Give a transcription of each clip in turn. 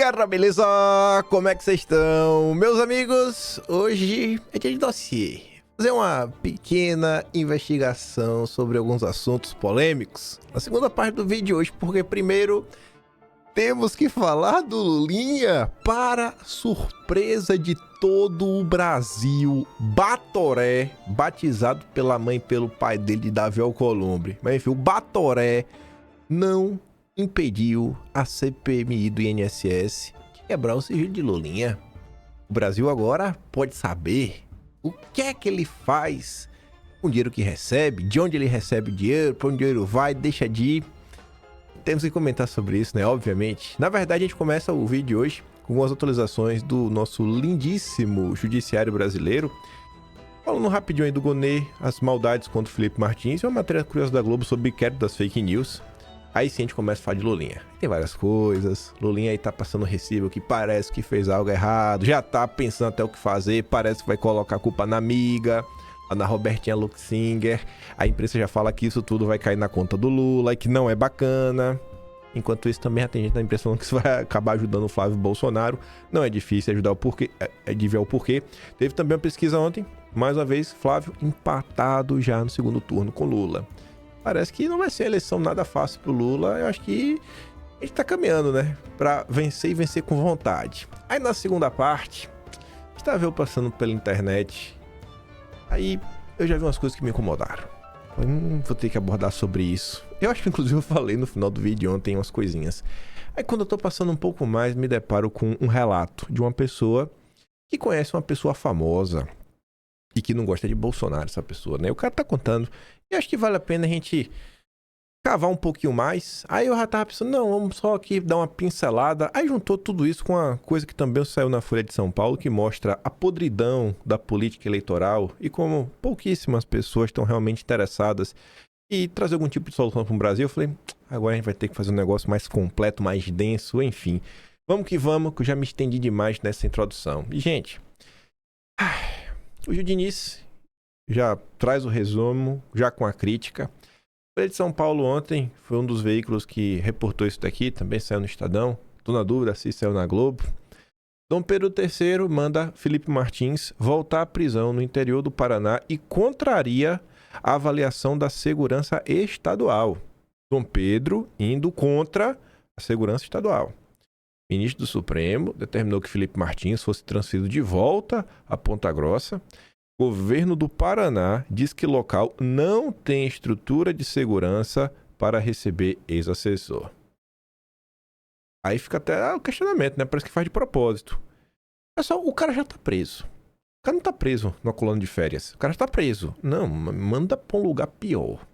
galera, beleza? Como é que vocês estão? Meus amigos, hoje é dia de dossiê. Fazer uma pequena investigação sobre alguns assuntos polêmicos na segunda parte do vídeo de hoje, porque primeiro temos que falar do Lulinha. Para surpresa de todo o Brasil, Batoré, batizado pela mãe e pelo pai dele de Davi Alcolumbre, mas enfim, o Batoré não impediu a CPMI do INSS de quebrar o sigilo de Lulinha. O Brasil agora pode saber o que é que ele faz com o dinheiro que recebe, de onde ele recebe o dinheiro, para onde o dinheiro vai, deixa de ir. Temos que comentar sobre isso, né? Obviamente. Na verdade, a gente começa o vídeo de hoje com algumas atualizações do nosso lindíssimo judiciário brasileiro. Falando rapidinho aí do Gonê, as maldades contra o Felipe Martins e uma matéria curiosa da Globo sobre o inquérito das fake news. Aí sim a gente começa a falar de Lulinha. Tem várias coisas. Lulinha aí tá passando recibo que parece que fez algo errado. Já tá pensando até o que fazer. Parece que vai colocar a culpa na amiga, na Robertinha Luxinger. A imprensa já fala que isso tudo vai cair na conta do Lula e que não é bacana. Enquanto isso, também já tem gente na imprensa falando que isso vai acabar ajudando o Flávio Bolsonaro. Não é difícil ajudar o porquê, de ver o porquê. Teve também uma pesquisa ontem. Mais uma vez, Flávio empatado já no segundo turno com Lula. Parece que não vai ser eleição nada fácil pro Lula. Eu acho que a gente tá caminhando, né? Pra vencer e vencer com vontade. Aí na segunda parte, estava eu passando pela internet. Aí eu já vi umas coisas que me incomodaram. Vou ter que abordar sobre isso. Eu acho que inclusive eu falei no final do vídeo ontem umas coisinhas. Aí quando eu tô passando um pouco mais, me deparo com um relato de uma pessoa que conhece uma pessoa famosa e que não gosta de Bolsonaro, essa pessoa, né? O cara tá contando. E acho que vale a pena a gente cavar um pouquinho mais. Aí eu já tava pensando, não, vamos só aqui dar uma pincelada. Aí juntou tudo isso com uma coisa que também saiu na Folha de São Paulo, que mostra a podridão da política eleitoral e como pouquíssimas pessoas estão realmente interessadas em trazer algum tipo de solução para o Brasil. Eu falei, agora a gente vai ter que fazer um negócio mais completo, mais denso, enfim. Vamos que eu já me estendi demais nessa introdução. E, gente, o Gil Diniz já traz o resumo, já com a crítica. A Folha de São Paulo ontem foi um dos veículos que reportou isso daqui, também saiu no Estadão. Tô na dúvida se saiu na Globo. Dom Pedro III manda Felipe Martins voltar à prisão no interior do Paraná e contraria a avaliação da segurança estadual. Dom Pedro indo contra a segurança estadual. O ministro do Supremo determinou que Felipe Martins fosse transferido de volta a Ponta Grossa. O governo do Paraná diz que o local não tem estrutura de segurança para receber ex-assessor. Aí fica até o questionamento, né? Parece que faz de propósito. Pessoal, o cara já tá preso. O cara não tá preso numa colônia de férias. O cara já tá preso. Não, manda pra um lugar pior.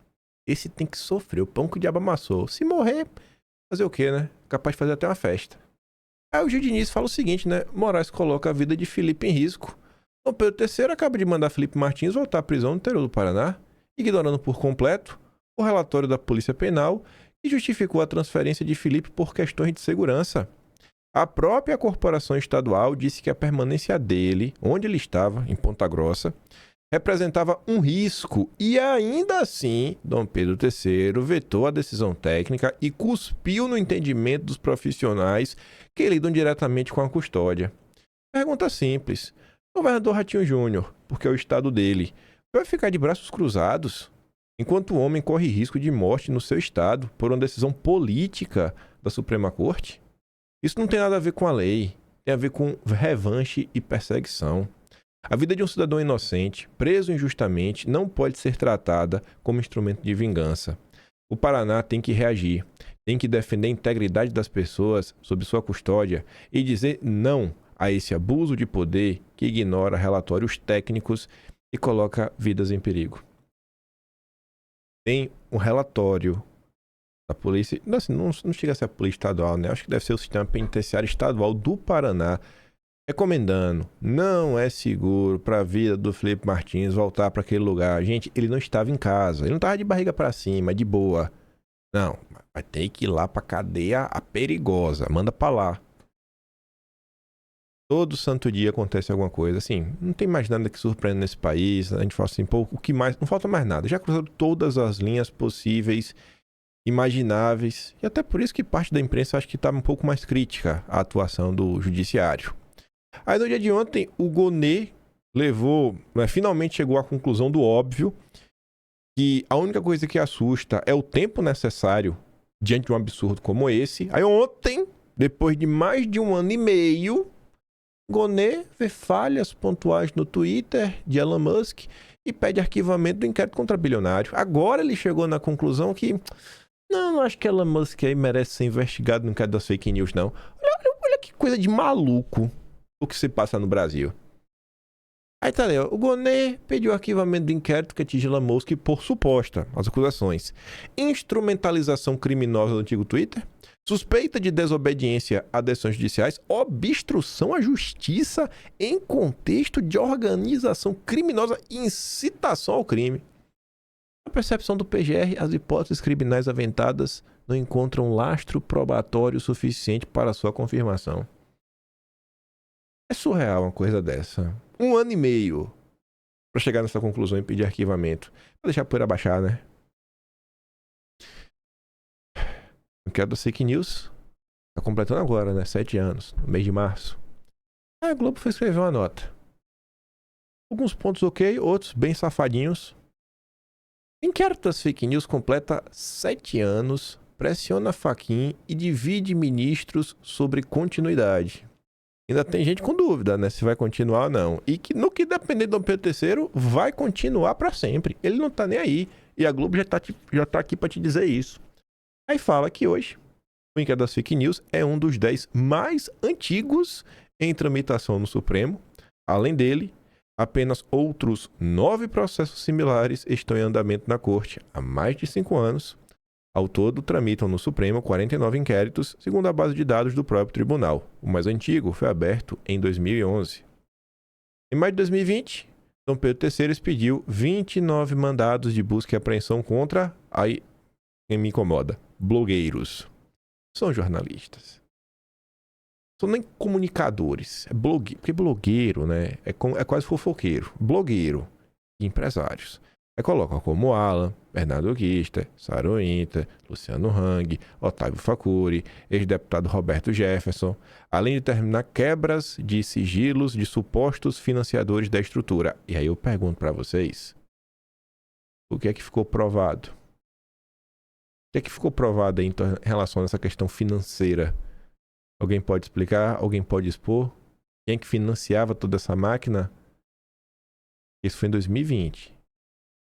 Esse tem que sofrer. O pão que o diabo amassou. Se morrer, fazer o quê, né? Capaz de fazer até uma festa. Aí o Gil Diniz fala o seguinte, né? Moraes coloca a vida de Felipe em risco. Dom Pedro III acaba de mandar Felipe Martins voltar à prisão no interior do Paraná, ignorando por completo o relatório da Polícia Penal que justificou a transferência de Felipe por questões de segurança. A própria corporação estadual disse que a permanência dele, onde ele estava, em Ponta Grossa, representava um risco e ainda assim Dom Pedro III vetou a decisão técnica e cuspiu no entendimento dos profissionais que lidam diretamente com a custódia. Pergunta simples. O governador Ratinho Júnior, porque é o estado dele, vai ficar de braços cruzados enquanto o homem corre risco de morte no seu estado por uma decisão política da Suprema Corte? Isso não tem nada a ver com a lei, tem a ver com revanche e perseguição. A vida de um cidadão inocente, preso injustamente, não pode ser tratada como instrumento de vingança. O Paraná tem que reagir, tem que defender a integridade das pessoas sob sua custódia e dizer não a esse abuso de poder que ignora relatórios técnicos e coloca vidas em perigo. Tem um relatório da polícia, não chega a ser a polícia estadual, né? Acho que deve ser o sistema penitenciário estadual do Paraná, recomendando, não é seguro para a vida do Felipe Martins voltar para aquele lugar. Gente, ele não estava em casa, ele não estava de barriga para cima, de boa. Não, vai ter que ir lá para cadeia a perigosa, manda para lá. Todo santo dia acontece alguma coisa, assim, não tem mais nada que surpreenda nesse país, a gente fala assim, pô, o que mais, não falta mais nada, já cruzaram todas as linhas possíveis imagináveis. E até por isso que parte da imprensa acho que está um pouco mais crítica à atuação do judiciário. Aí no dia de ontem, o Gonê levou, finalmente chegou à conclusão do óbvio, que a única coisa que assusta é o tempo necessário diante de um absurdo como esse. Aí ontem, depois de mais de 1 ano e meio, Gonê vê falhas pontuais no Twitter de Elon Musk e pede arquivamento do inquérito contra bilionário. Agora ele chegou na conclusão que não acho que Elon Musk aí merece ser investigado no inquérito das fake news, não. Olha que coisa de maluco o que se passa no Brasil. Aí tá ali, ó. O Gonê pediu arquivamento do inquérito que atinge Elon Musk por suposta, as acusações: instrumentalização criminosa do antigo Twitter, suspeita de desobediência a decisões judiciais, obstrução à justiça em contexto de organização criminosa e incitação ao crime. Na percepção do PGR, as hipóteses criminais aventadas não encontram lastro probatório suficiente para sua confirmação. É surreal uma coisa dessa. 1 ano e meio para chegar nessa conclusão e pedir arquivamento. Pra deixar a poeira baixar, né? Não quero da fake news. Tá completando agora, né? 7 anos, no mês de março. Aí a Globo foi escrever uma nota. Alguns pontos ok, outros bem safadinhos. Inquérito das fake news completa 7 anos, pressiona Fachin e divide ministros sobre continuidade. Ainda tem gente com dúvida, né? Se vai continuar ou não. E que no que depender do Dom Pedro III, vai continuar para sempre. Ele não tá nem aí. E a Globo já tá aqui para te dizer isso. Aí fala que hoje o inquérito das fake news é um dos 10 mais antigos em tramitação no Supremo. Além dele, apenas outros 9 processos similares estão em andamento na Corte há mais de 5 anos. Ao todo, tramitam no Supremo 49 inquéritos, segundo a base de dados do próprio tribunal. O mais antigo foi aberto em 2011. Em maio de 2020, Dom Pedro III expediu 29 mandados de busca e apreensão contra, aí quem me incomoda, blogueiros. São jornalistas. São nem comunicadores, é blogueiro, porque blogueiro, né, é quase fofoqueiro. Blogueiro e empresários. Aí coloca como Alan, Bernardo Guista, Sarah Winter, Luciano Hang, Otávio Facuri, ex-deputado Roberto Jefferson, além de determinar quebras de sigilos de supostos financiadores da estrutura. E aí eu pergunto para vocês, o que é que ficou provado? O que é que ficou provado em relação a essa questão financeira? Alguém pode explicar? Alguém pode expor? Quem é que financiava toda essa máquina? Isso foi em 2020.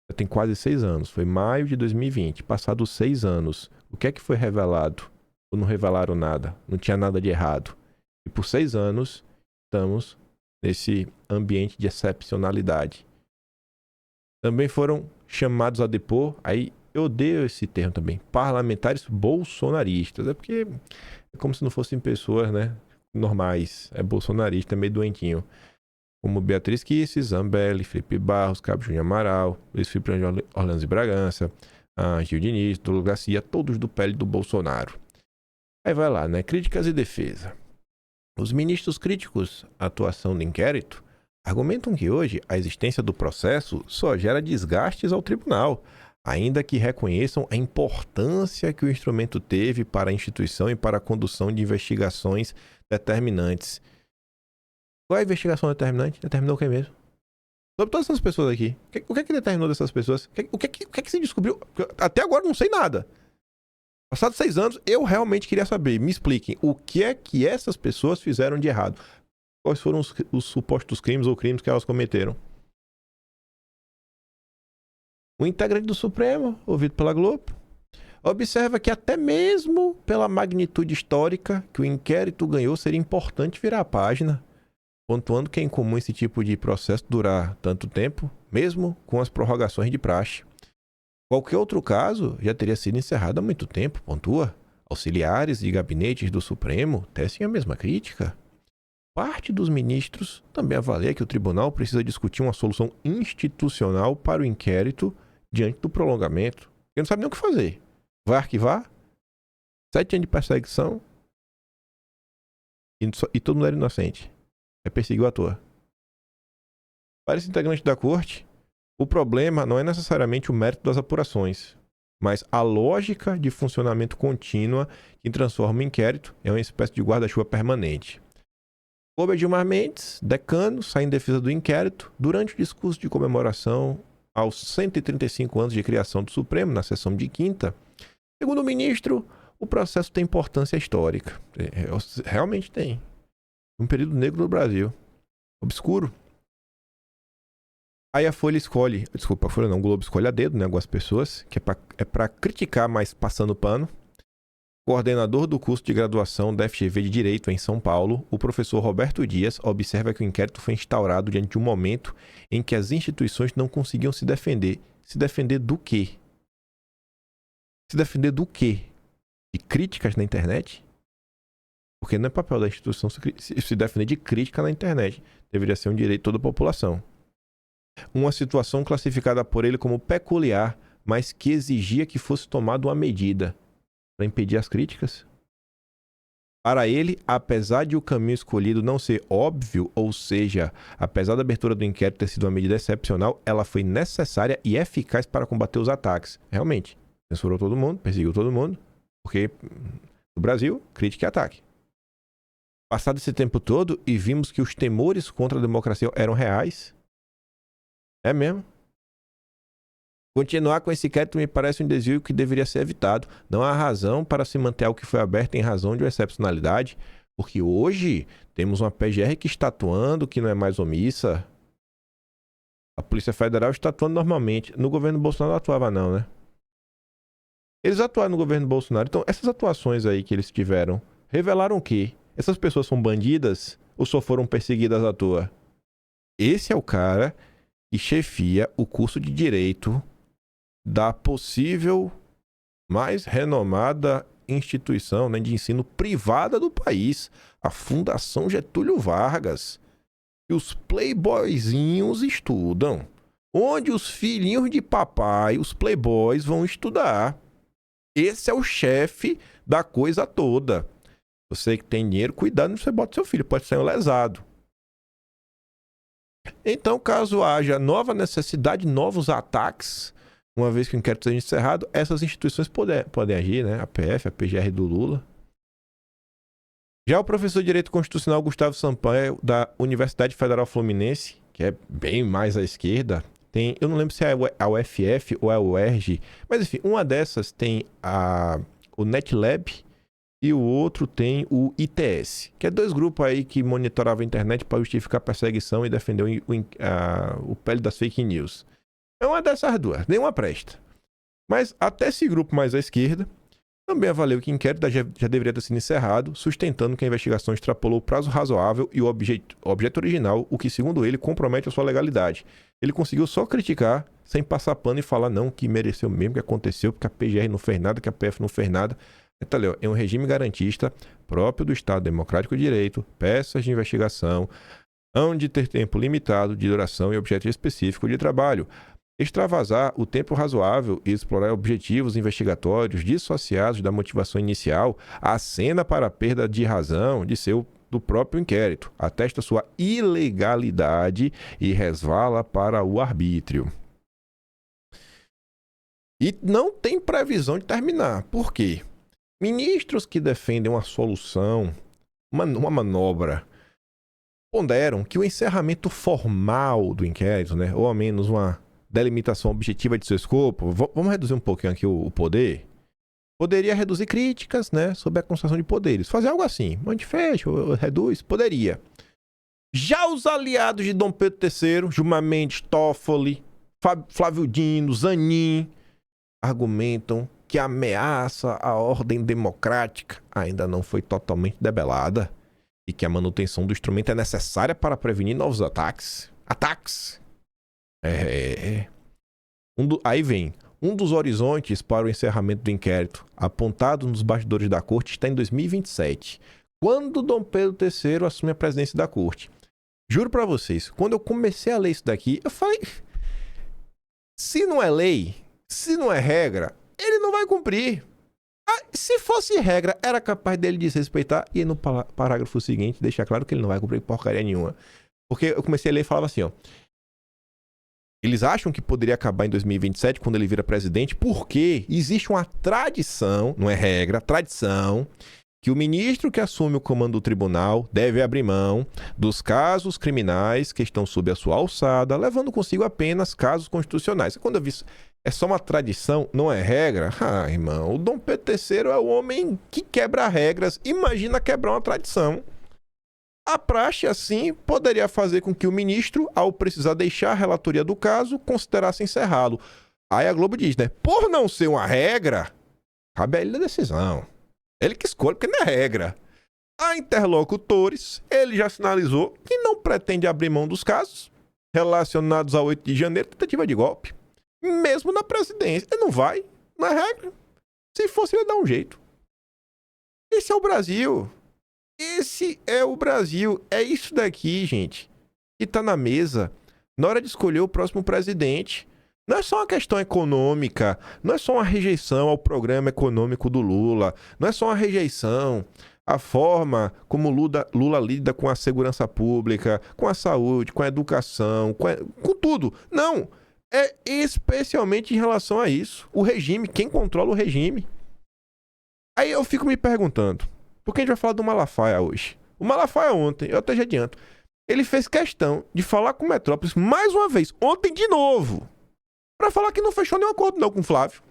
Já tem quase 6 anos. Foi maio de 2020. Passados 6 anos, o que é que foi revelado? Ou não revelaram nada? Não tinha nada de errado. E por 6 anos, estamos nesse ambiente de excepcionalidade. Também foram chamados a depor, aí eu odeio esse termo também, parlamentares bolsonaristas. É porque é como se não fossem pessoas, né, normais. É bolsonarista, é meio doentinho. Como Beatriz Kicis, Zambelli, Felipe Barros, Cabo Júnior Amaral, Luiz Felipe Orlando de Bragança, Gil Diniz, Dolo Garcia, todos do PL do Bolsonaro. Aí vai lá, né? Críticas e defesa. Os ministros críticos à atuação do inquérito argumentam que hoje a existência do processo só gera desgastes ao tribunal, ainda que reconheçam a importância que o instrumento teve para a instituição e para a condução de investigações determinantes. Qual é a investigação determinante? Determinou o que mesmo? Sobre todas essas pessoas aqui. O que é que determinou dessas pessoas? O que é que se descobriu? Até agora não sei nada. Passados 6 anos, eu realmente queria saber. Me expliquem o que é que essas pessoas fizeram de errado. Quais foram os supostos crimes ou crimes que elas cometeram? O integrante do Supremo, ouvido pela Globo, observa que até mesmo pela magnitude histórica que o inquérito ganhou, seria importante virar a página, pontuando que é incomum esse tipo de processo durar tanto tempo, mesmo com as prorrogações de praxe. Qualquer outro caso já teria sido encerrado há muito tempo, pontua. Auxiliares de gabinetes do Supremo tecem a mesma crítica. Parte dos ministros também avalia que o tribunal precisa discutir uma solução institucional para o inquérito diante do prolongamento. Ele não sabe nem o que fazer. Vai arquivar? 7 anos de perseguição e todo mundo era inocente. Perseguiu à toa. Para esse integrante da corte, o problema não é necessariamente o mérito das apurações. mas a lógica de funcionamento contínua que transforma o inquérito é uma espécie de guarda-chuva permanente. Coube a Gilmar Mendes, decano, sai em defesa do inquérito durante o discurso de comemoração aos 135 anos de criação do Supremo, na sessão de quinta. Segundo o ministro, o processo tem importância histórica. Realmente tem. Um período negro no Brasil. Obscuro. Aí a Folha escolhe, desculpa, a Folha não, o Globo escolhe a dedo, né, algumas pessoas, que é pra criticar, mas passando pano. Coordenador do curso de graduação da FGV de Direito em São Paulo, o professor Roberto Dias observa que o inquérito foi instaurado diante de um momento em que as instituições não conseguiam se defender. Se defender do quê? Se defender do quê? De críticas na internet? Porque não é papel da instituição se defender de crítica na internet. Deveria ser um direito de toda a população. Uma situação classificada por ele como peculiar, mas que exigia que fosse tomada uma medida para impedir as críticas. Para ele, apesar de o caminho escolhido não ser óbvio, ou seja, apesar da abertura do inquérito ter sido uma medida excepcional, ela foi necessária e eficaz para combater os ataques. Realmente, censurou todo mundo, perseguiu todo mundo, porque no Brasil, crítica e ataque. Passado esse tempo todo e vimos que os temores contra a democracia eram reais. É mesmo? Continuar com esse inquérito me parece um desvio que deveria ser evitado. Não há razão para se manter algo que foi aberto em razão de uma excepcionalidade, porque hoje temos uma PGR que está atuando, que não é mais omissa. A Polícia Federal está atuando normalmente. No governo Bolsonaro não atuava não, né? Eles atuaram no governo Bolsonaro. Então, essas atuações aí que eles tiveram, revelaram o quê? Essas pessoas são bandidas ou só foram perseguidas à toa? Esse é o cara que chefia o curso de Direito da possível mais renomada instituição, né, de ensino privada do país, a Fundação Getúlio Vargas. E os playboyzinhos estudam. Onde os filhinhos de papai, os playboys, vão estudar. Esse é o chefe da coisa toda. Você que tem dinheiro, cuidado onde você bota seu filho, pode ser um lesado. Então, caso haja nova necessidade, novos ataques, uma vez que o inquérito seja encerrado, essas instituições podem agir, né? A PF, a PGR do Lula. Já o professor de Direito Constitucional Gustavo Sampaio, da Universidade Federal Fluminense, que é bem mais à esquerda, tem, eu não lembro se é a UFF ou a UERJ, mas enfim, uma dessas tem o NetLab e o outro tem o ITS, que é dois grupos aí que monitoravam a internet para justificar a perseguição e defender o pele das fake news. É uma dessas duas, nenhuma presta. Mas até esse grupo mais à esquerda também avaliou que o inquérito já deveria ter sido encerrado, sustentando que a investigação extrapolou o prazo razoável e o objeto original, o que, segundo ele, compromete a sua legalidade. Ele conseguiu só criticar, sem passar pano e falar não, que mereceu mesmo, que aconteceu, porque a PGR não fez nada, que a PF não fez nada. Então, é um regime garantista próprio do Estado Democrático de Direito, peças de investigação, hão de ter tempo limitado de duração e objeto específico de trabalho. Extravasar o tempo razoável e explorar objetivos investigatórios dissociados da motivação inicial acena para a perda de razão do próprio inquérito, atesta sua ilegalidade e resvala para o arbítrio. E não tem previsão de terminar. Por quê? Ministros que defendem uma solução, uma manobra, ponderam que o encerramento formal do inquérito, né, ou ao menos uma delimitação objetiva de seu escopo, vamos reduzir um pouquinho aqui o poder, poderia reduzir críticas, né, sobre a concentração de poderes. Fazer algo assim, a gente fecha, reduz, poderia. Já os aliados de Dom Pedro III, Gilmar Mendes, Toffoli, Flávio Dino, Zanin, argumentam que a ameaça à ordem democrática ainda não foi totalmente debelada e que a manutenção do instrumento é necessária para prevenir novos ataques. Aí vem, um dos horizontes para o encerramento do inquérito, apontado nos bastidores da corte, está em 2027, quando Dom Pedro III assume a presidência da corte. Juro para vocês, quando eu comecei a ler isso daqui, eu falei, se não é lei, se não é regra, ele não vai cumprir. Se fosse regra, era capaz dele desrespeitar e no parágrafo seguinte deixar claro que ele não vai cumprir porcaria nenhuma. Porque eu comecei a ler e falava assim, ó, Eles acham que poderia acabar em 2027, quando ele vira presidente, porque existe uma tradição, não é regra, tradição, que o ministro que assume o comando do tribunal deve abrir mão dos casos criminais que estão sob a sua alçada, levando consigo apenas casos constitucionais. Quando eu vi isso, é só uma tradição, não é regra? Ah, irmão, o Dom Pedro III é o homem que quebra regras. Imagina quebrar uma tradição. A praxe, assim, poderia fazer com que o ministro, ao precisar deixar a relatoria do caso, considerasse encerrá-lo. Aí a Globo diz, né? Por não ser uma regra, cabe a ele a decisão. Ele que escolhe, porque não é regra. A interlocutores, ele já sinalizou que não pretende abrir mão dos casos relacionados ao 8 de janeiro, tentativa de golpe. Mesmo na presidência. Ele não vai, não é regra. Se fosse, ele dá um jeito. Esse é o Brasil. Esse é o Brasil. É isso daqui, gente, que tá na mesa na hora de escolher o próximo presidente. Não é só uma questão econômica, não é só uma rejeição ao programa econômico do Lula, não é só uma rejeição à forma como Lula lida com a segurança pública, com a saúde, com a educação, com tudo. Não, é especialmente em relação a isso. O regime, quem controla o regime. Aí eu fico me perguntando, porque a gente vai falar do Malafaia hoje. O Malafaia ontem, eu até já adianto, ele fez questão de falar com o Metrópolis mais uma vez, ontem de novo, pra falar que não fechou nenhum acordo não com o Flávio.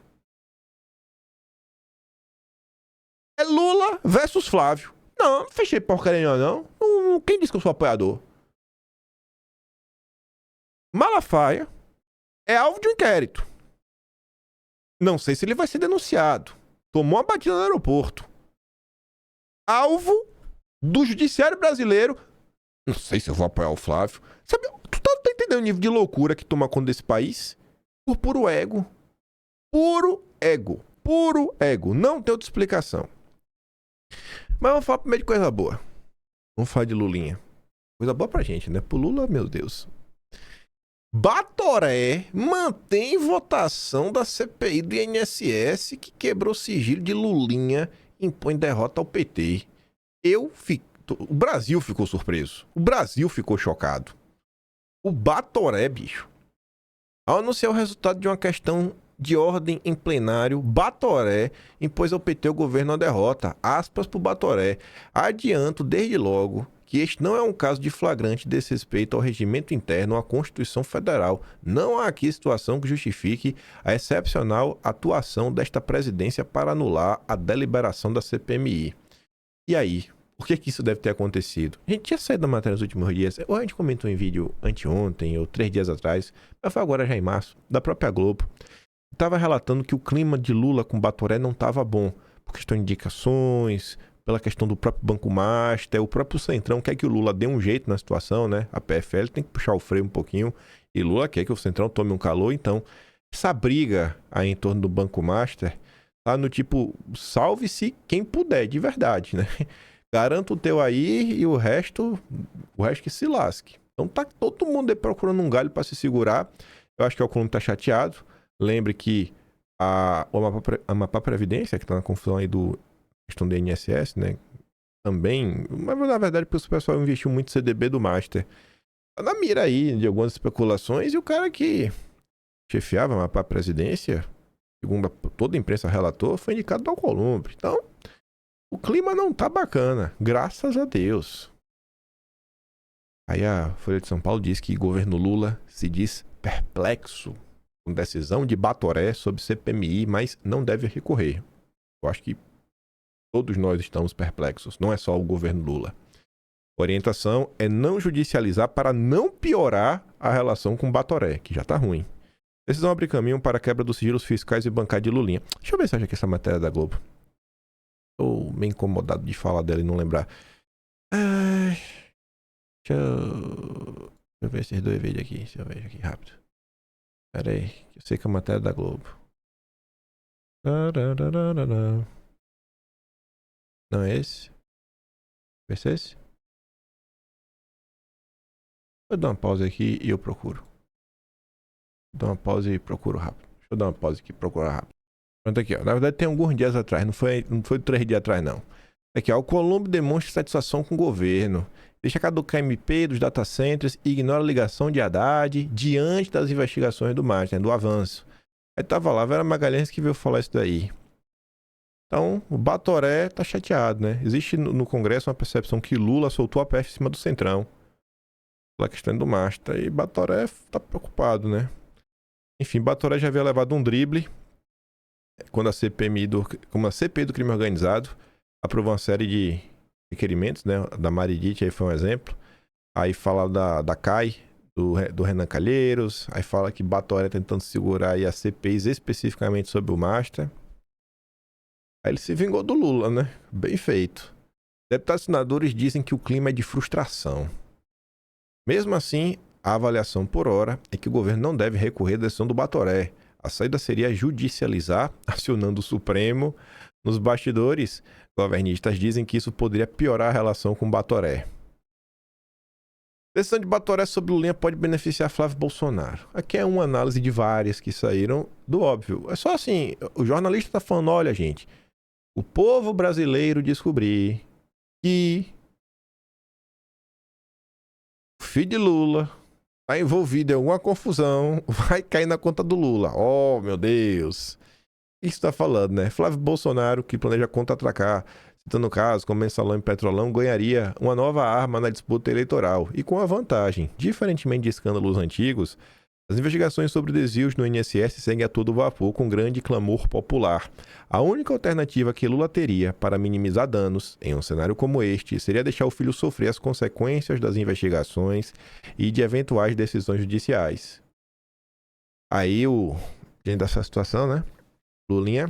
É Lula versus Flávio. Não fechei porcaria não. Quem disse que eu sou apoiador? Malafaia é alvo de um inquérito. Não sei se ele vai ser denunciado. Tomou uma batida no aeroporto. Alvo do judiciário brasileiro. Não sei se eu vou apoiar o Flávio. Sabe, tu tá entendendo o nível de loucura que toma conta desse país? Por puro ego. Puro ego. Puro ego. Não tem outra explicação. Mas vamos falar primeiro de coisa boa. Vamos falar de Lulinha. Coisa boa pra gente, né? Pro Lula, meu Deus. Batoré mantém votação da CPI do INSS que quebrou sigilo de Lulinha e impõe derrota ao PT. O Brasil ficou surpreso. O Brasil ficou chocado. O Batoré, bicho, ao anunciar o resultado de uma questão de ordem em plenário, Batoré impôs ao PT o governo a derrota. Aspas pro Batoré. Adianto desde logo que este não é um caso de flagrante desrespeito ao regimento interno, à Constituição Federal. Não há aqui situação que justifique a excepcional atuação desta presidência para anular a deliberação da CPMI. E aí? Por que isso deve ter acontecido? A gente tinha saído da matéria nos últimos dias, ou a gente comentou em vídeo anteontem, ou 3 dias atrás, mas foi agora já em março, da própria Globo. Estava relatando que o clima de Lula com Batoré não estava bom, por questão de indicações, pela questão do próprio Banco Master, o próprio Centrão quer que o Lula dê um jeito na situação, né? A PFL tem que puxar o freio um pouquinho, e Lula quer que o Centrão tome um calor, então essa briga aí em torno do Banco Master tá no tipo, salve-se quem puder, de verdade, né? Garanto o teu aí e o resto que se lasque. Então tá todo mundo aí procurando um galho para se segurar. Eu acho que o Alcolumbre tá chateado. Lembre que a Amapá Previdência, que tá na confusão aí do questão do INSS, né? Também, mas na verdade porque o pessoal investiu muito no CDB do Master. Tá na mira aí de algumas especulações e o cara que chefiava a Amapá Previdência, segundo toda a imprensa relatou, foi indicado do Alcolumbre. Então, o clima não tá bacana, graças a Deus. Aí a Folha de São Paulo diz que o governo Lula se diz perplexo com decisão de Batoré sobre CPMI, mas não deve recorrer. Eu acho que todos nós estamos perplexos, não é só o governo Lula. A orientação é não judicializar para não piorar a relação com Batoré, que já tá ruim. Decisão abre caminho para a quebra dos sigilos fiscais e bancários de Lulinha. Deixa eu ver se acha que essa matéria é da Globo. Tô meio incomodado de falar dela e não lembrar. Deixa eu ver esses dois vídeos aqui. Deixa eu ver aqui rápido. Pera aí, eu sei que a matéria é da Globo. Não é esse? Vai ser esse? Vou dar uma pausa aqui e eu procuro. Vou dar uma pausa e procuro rápido. Deixa eu dar uma pausa aqui e procurar rápido. Pronto aqui, ó. Na verdade tem alguns dias atrás, não foi 3 dias atrás não. Aqui, ó, o Colombo demonstra satisfação com o governo. Deixa caducar MP dos data centers e ignora a ligação de Haddad diante das investigações do Márcio, né, do avanço. Aí tava lá, Vera Magalhães que veio falar isso daí. Então, o Batoré tá chateado, né? Existe no Congresso uma percepção que Lula soltou a PF em cima do Centrão. Pela questão do Masta. E Batoré tá preocupado, né? Enfim, Batoré já havia levado um drible quando a CPI do crime organizado aprovou uma série de requerimentos, né? Da Maridite aí foi um exemplo. Aí fala da CAI, do Renan Calheiros. Aí fala que Batoré tentando segurar aí as CPIs especificamente sobre o Masta. Aí ele se vingou do Lula, né? Bem feito. Deputados e senadores dizem que o clima é de frustração. Mesmo assim, a avaliação por hora é que o governo não deve recorrer à decisão do Batoré. A saída seria judicializar, acionando o Supremo. Nos bastidores, governistas dizem que isso poderia piorar a relação com o Batoré. A decisão de Batoré sobre Lulinha pode beneficiar Flávio Bolsonaro. Aqui é uma análise de várias que saíram do óbvio. É só assim, o jornalista está falando, olha gente, o povo brasileiro descobrir que o filho de Lula está envolvido em alguma confusão, vai cair na conta do Lula. Oh, meu Deus. Isso está falando, né? Flávio Bolsonaro, que planeja contra-atacar, citando o caso, como Mensalão e Petrolão, ganharia uma nova arma na disputa eleitoral. E com a vantagem, diferentemente de escândalos antigos, as investigações sobre desvios no INSS seguem a todo vapor com grande clamor popular. A única alternativa que Lula teria para minimizar danos em um cenário como este seria deixar o filho sofrer as consequências das investigações e de eventuais decisões judiciais. Aí, diante dessa situação, né? Lulinha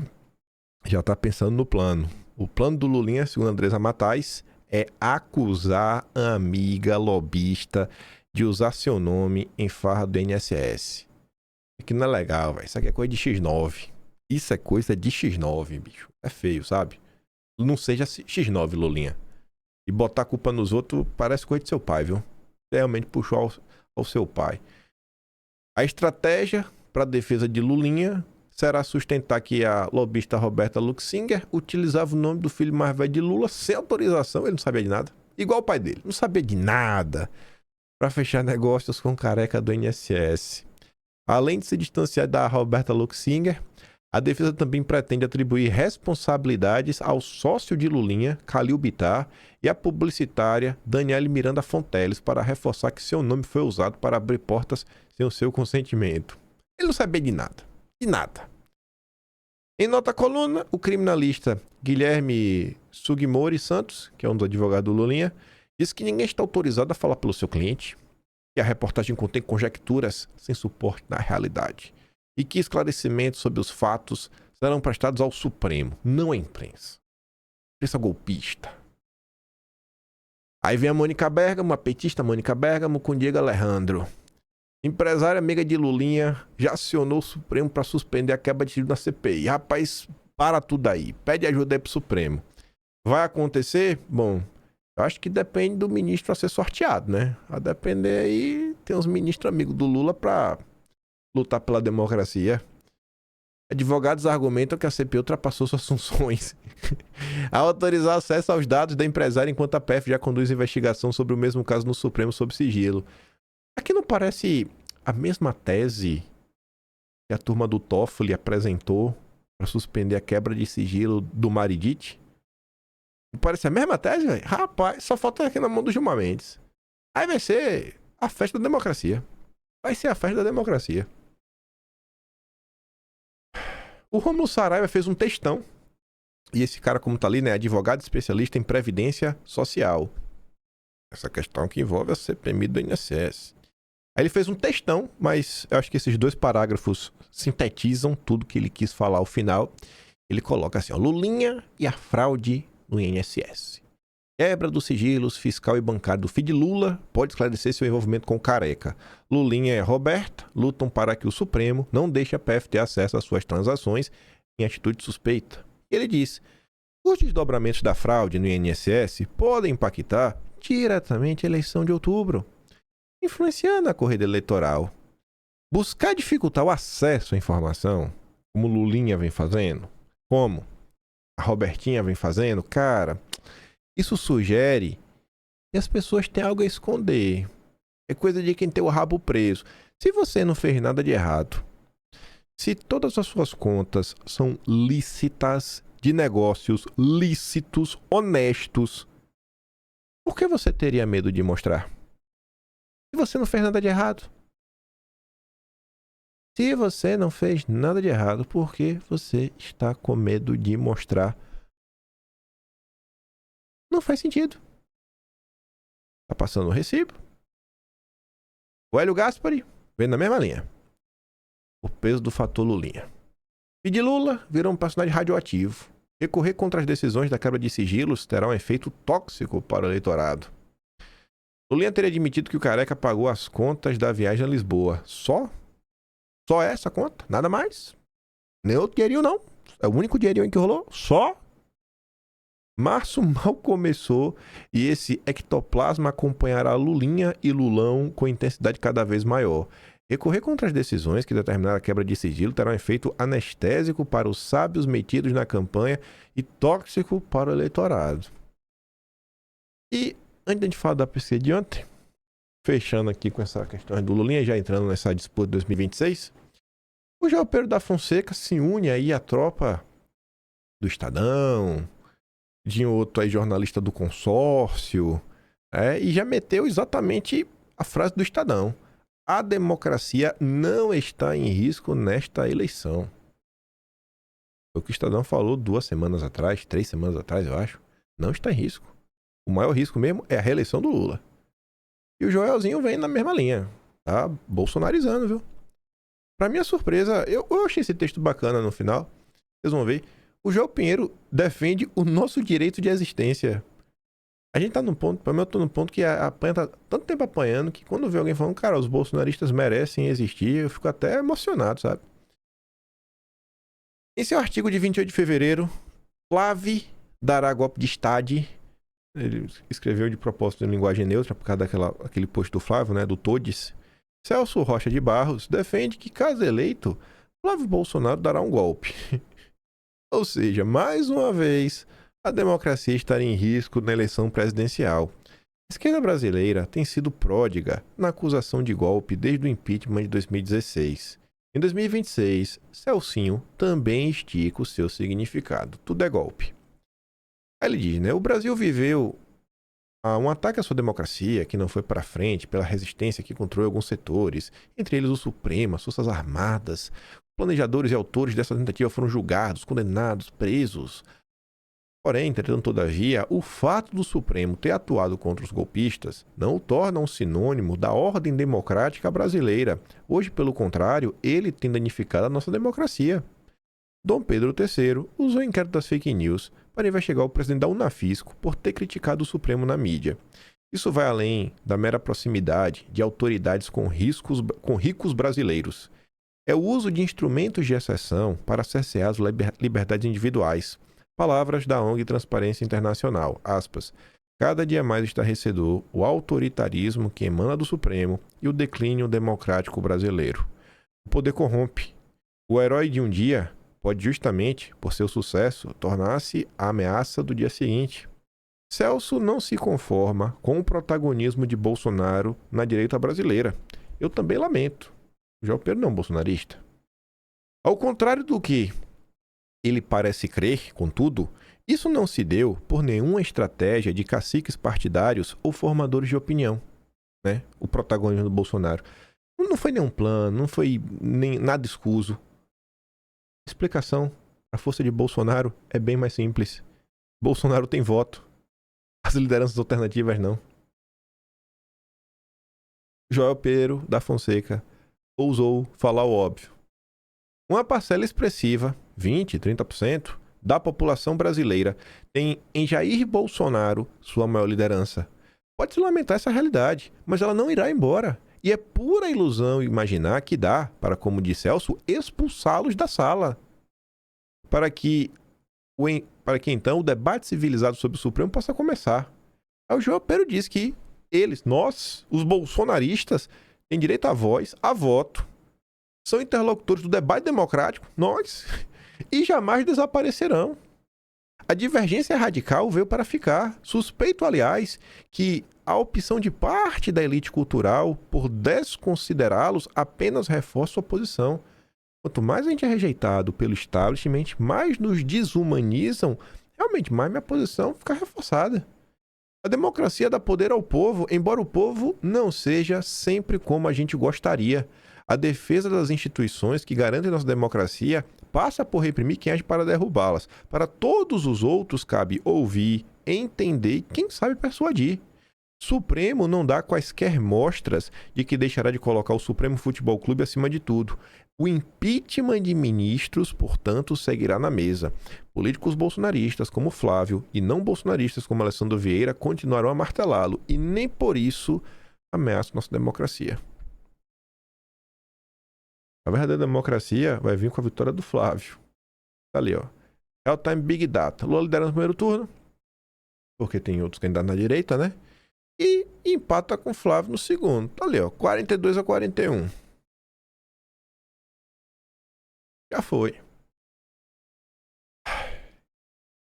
já está pensando no plano. O plano do Lulinha, segundo Andresa Matais, é acusar a amiga lobista de usar seu nome em farra do INSS. Isso aqui não é legal, velho. Isso aqui é coisa de X9. Isso é coisa de X9, bicho. É feio, sabe? Não seja X9, Lulinha. E botar a culpa nos outros parece coisa de seu pai, viu? Realmente puxou ao seu pai. A estratégia para a defesa de Lulinha será sustentar que a lobista Roberta Luxinger utilizava o nome do filho mais velho de Lula sem autorização. Ele não sabia de nada. Igual o pai dele. Não sabia de nada. Para fechar negócios com o careca do INSS. Além de se distanciar da Roberta Luxinger, a defesa também pretende atribuir responsabilidades ao sócio de Lulinha, Calil Bittar, e à publicitária Daniele Miranda Fonteles para reforçar que seu nome foi usado para abrir portas sem o seu consentimento. Ele não sabia de nada. De nada. Em nota coluna, o criminalista Guilherme Sugimori Santos, que é um dos advogados do Lulinha, diz que ninguém está autorizado a falar pelo seu cliente, que a reportagem contém conjecturas sem suporte na realidade e que esclarecimentos sobre os fatos serão prestados ao Supremo, não à imprensa. Imprensa golpista. Aí vem a Mônica Bergamo, a petista Mônica Bergamo com Diego Alejandro. Empresária amiga de Lulinha já acionou o Supremo para suspender a quebra de tiro na CPI. Rapaz, para tudo aí. Pede ajuda aí pro Supremo. Vai acontecer? Bom, eu acho que depende do ministro a ser sorteado, né? A depender aí, tem uns ministros amigos do Lula para lutar pela democracia. Advogados argumentam que a CPI ultrapassou suas funções ao autorizar acesso aos dados da empresária enquanto a PF já conduz investigação sobre o mesmo caso no Supremo sob sigilo. Aqui não parece a mesma tese que a turma do Toffoli apresentou para suspender a quebra de sigilo do Maridite? Parece a mesma tese, velho? Rapaz, só falta aqui na mão do Gilmar Mendes. Aí vai ser a festa da democracia. Vai ser a festa da democracia. O Rômulo Saraiva fez um textão. E esse cara, como tá ali, né? Advogado especialista em previdência social. Essa questão que envolve a CPMI do INSS. Aí ele fez um textão, mas eu acho que esses 2 parágrafos sintetizam tudo que ele quis falar ao final. Ele coloca assim, ó, Lulinha e a fraude no INSS. Quebra dos sigilos fiscal e bancário do filho de Lula pode esclarecer seu envolvimento com o careca. Lulinha e Roberta lutam para que o Supremo não deixe a PF ter acesso às suas transações em atitude suspeita. E ele diz, os desdobramentos da fraude no INSS podem impactar diretamente a eleição de outubro, influenciando a corrida eleitoral. Buscar dificultar o acesso à informação, como Lulinha vem fazendo, como a Robertinha vem fazendo, cara, Isso sugere que as pessoas têm algo a esconder. É coisa de quem tem o rabo preso. Se você não fez nada de errado, se todas as suas contas são lícitas, de negócios lícitos, honestos, por que você teria medo de mostrar? Se você não fez nada de errado. Se você não fez nada de errado, por que você está com medo de mostrar? Não faz sentido. Tá passando o recibo. O Hélio Gaspari vem na mesma linha. O peso do fator Lulinha. E de Lula virou um personagem radioativo. Recorrer contra as decisões da quebra de sigilos terá um efeito tóxico para o eleitorado. Lulinha teria admitido que o Careca pagou as contas da viagem a Lisboa. Só essa conta? Nada mais? Nem outro dinheirinho não. É o único dinheirinho que rolou. Só. Março mal começou e esse ectoplasma acompanhará Lulinha e Lulão com intensidade cada vez maior. Recorrer contra as decisões que determinaram a quebra de sigilo terá um efeito anestésico para os sábios metidos na campanha e tóxico para o eleitorado. E antes de falar da pesquisa de ontem, fechando aqui com essa questão do Lulinha, já entrando nessa disputa de 2026, o João Pedro da Fonseca se une aí à tropa do Estadão, de outro aí jornalista do consórcio, e já meteu exatamente a frase do Estadão. A democracia não está em risco nesta eleição. Foi o que o Estadão falou 2 semanas atrás, 3 semanas atrás, eu acho. Não está em risco. O maior risco mesmo é a reeleição do Lula. E o Joelzinho vem na mesma linha. Tá bolsonarizando, viu? Pra minha surpresa, eu achei esse texto bacana no final. Vocês vão ver. O João Pinheiro defende o nosso direito de existência. A gente tá num ponto, pra mim eu tô num ponto que apanha tá tanto tempo apanhando que quando vê alguém falando, cara, os bolsonaristas merecem existir, eu fico até emocionado, sabe? Em seu artigo de 28 de fevereiro, Flávio dará golpe de Estado. Ele escreveu de propósito em linguagem neutra por causa daquele post do Flávio, né, do Todes. Celso Rocha de Barros defende que, caso eleito, Flávio Bolsonaro dará um golpe. Ou seja, mais uma vez, a democracia estaria em risco na eleição presidencial. A esquerda brasileira tem sido pródiga na acusação de golpe desde o impeachment de 2016. Em 2026, Celcinho também estica o seu significado. Tudo é golpe. Aí ele diz, né? O Brasil viveu um ataque à sua democracia que não foi para frente pela resistência que encontrou em alguns setores, entre eles o Supremo, as Forças Armadas. Planejadores e autores dessa tentativa foram julgados, condenados, presos. Porém, entretanto, todavia, o fato do Supremo ter atuado contra os golpistas não o torna um sinônimo da ordem democrática brasileira. Hoje, pelo contrário, ele tem danificado a nossa democracia. Dom Pedro III usou o inquérito das fake news para investigar o presidente da Unafisco por ter criticado o Supremo na mídia. Isso vai além da mera proximidade de autoridades com ricos brasileiros. É o uso de instrumentos de exceção para cercear as liberdades individuais. Palavras da ONG Transparência Internacional, aspas. Cada dia mais estarrecedor o autoritarismo que emana do Supremo e o declínio democrático brasileiro. O poder corrompe. O herói de um dia pode justamente, por seu sucesso, tornar-se a ameaça do dia seguinte. Celso não se conforma com o protagonismo de Bolsonaro na direita brasileira. Eu também lamento. João Pedro não é um bolsonarista. Ao contrário do que ele parece crer, contudo, isso não se deu por nenhuma estratégia de caciques partidários ou formadores de opinião, né? O protagonismo do Bolsonaro. Não foi nenhum plano, não foi nem nada escuso. A explicação, a força de Bolsonaro é bem mais simples. Bolsonaro tem voto. As lideranças alternativas não. João Pedro da Fonseca ousou falar o óbvio. Uma parcela expressiva, 20%, 30%, da população brasileira tem em Jair Bolsonaro sua maior liderança. Pode-se lamentar essa realidade, mas ela não irá embora. E é pura ilusão imaginar que dá para, como disse Celso, expulsá-los da sala. Para que então o debate civilizado sobre o Supremo possa começar. Aí o João Pedro diz que nós, os bolsonaristas, têm direito à voz, a voto, são interlocutores do debate democrático, nós, e jamais desaparecerão. A divergência radical veio para ficar. Suspeito, aliás, que a opção de parte da elite cultural por desconsiderá-los apenas reforça sua posição. Quanto mais a gente é rejeitado pelo establishment, mais nos desumanizam, realmente mais minha posição fica reforçada. A democracia dá poder ao povo, embora o povo não seja sempre como a gente gostaria. A defesa das instituições que garantem nossa democracia passa por reprimir quem age para derrubá-las. Para todos os outros cabe ouvir, entender e, quem sabe, persuadir. Supremo não dá quaisquer mostras de que deixará de colocar o Supremo Futebol Clube acima de tudo. O impeachment de ministros, portanto, seguirá na mesa. Políticos bolsonaristas como Flávio e não bolsonaristas como Alessandro Vieira continuarão a martelá-lo e nem por isso ameaçam nossa democracia. A verdadeira democracia vai vir com a vitória do Flávio. Tá ali, ó. Real Time Big Data. Lula lidera no primeiro turno, porque tem outros candidatos na direita, né? E empata com o Flávio no segundo. Tá ali, ó. 42-41. Já foi.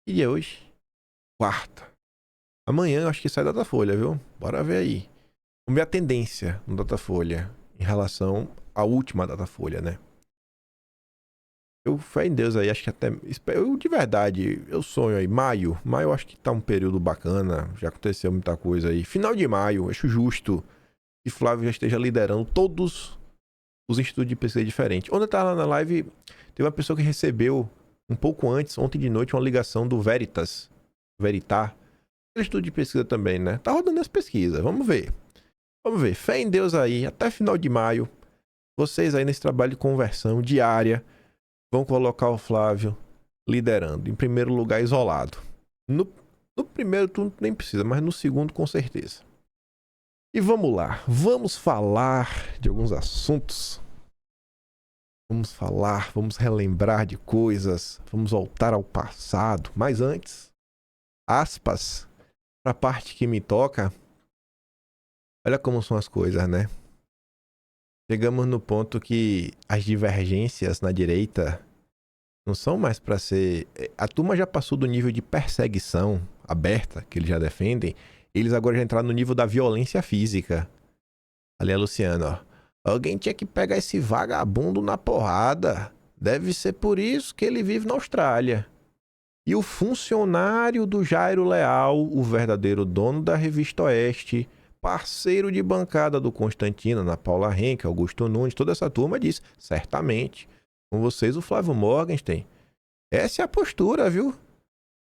E é hoje? Quarta. Amanhã eu acho que sai Datafolha, viu? Bora ver aí. Vamos ver a tendência no Datafolha em relação à última Datafolha, né? Eu, fé em Deus aí, acho que até... Eu, de verdade, eu sonho aí. Maio eu acho que tá um período bacana. Já aconteceu muita coisa aí. Final de maio, acho justo que Flávio já esteja liderando todos os institutos de pesquisa diferentes. Ontem eu tava lá na live, teve uma pessoa que recebeu um pouco antes, ontem de noite, uma ligação do Veritas. Veritar. É estudo de pesquisa também, né? Tá rodando as pesquisas. Vamos ver. Vamos ver. Fé em Deus aí. Até final de maio. Vocês aí nesse trabalho de conversão diária vão colocar o Flávio liderando. Em primeiro lugar, isolado. No primeiro turno nem precisa, mas no segundo com certeza. E vamos lá. Vamos falar de alguns assuntos. Vamos relembrar de coisas. Vamos voltar ao passado. Mas antes, aspas, para a parte que me toca. Olha como são as coisas, né? Chegamos no ponto que as divergências na direita não são mais para ser... A turma já passou do nível de perseguição aberta, que eles já defendem. Eles agora já entraram no nível da violência física. Ali a Luciana, ó. Alguém tinha que pegar esse vagabundo na porrada. Deve ser por isso que ele vive na Austrália. E o funcionário do Jairo Leal, o verdadeiro dono da Revista Oeste, parceiro de bancada do Constantino, Ana Paula Henke, Augusto Nunes, toda essa turma diz, certamente, com vocês o Flávio Morgenstern. Essa é a postura, viu?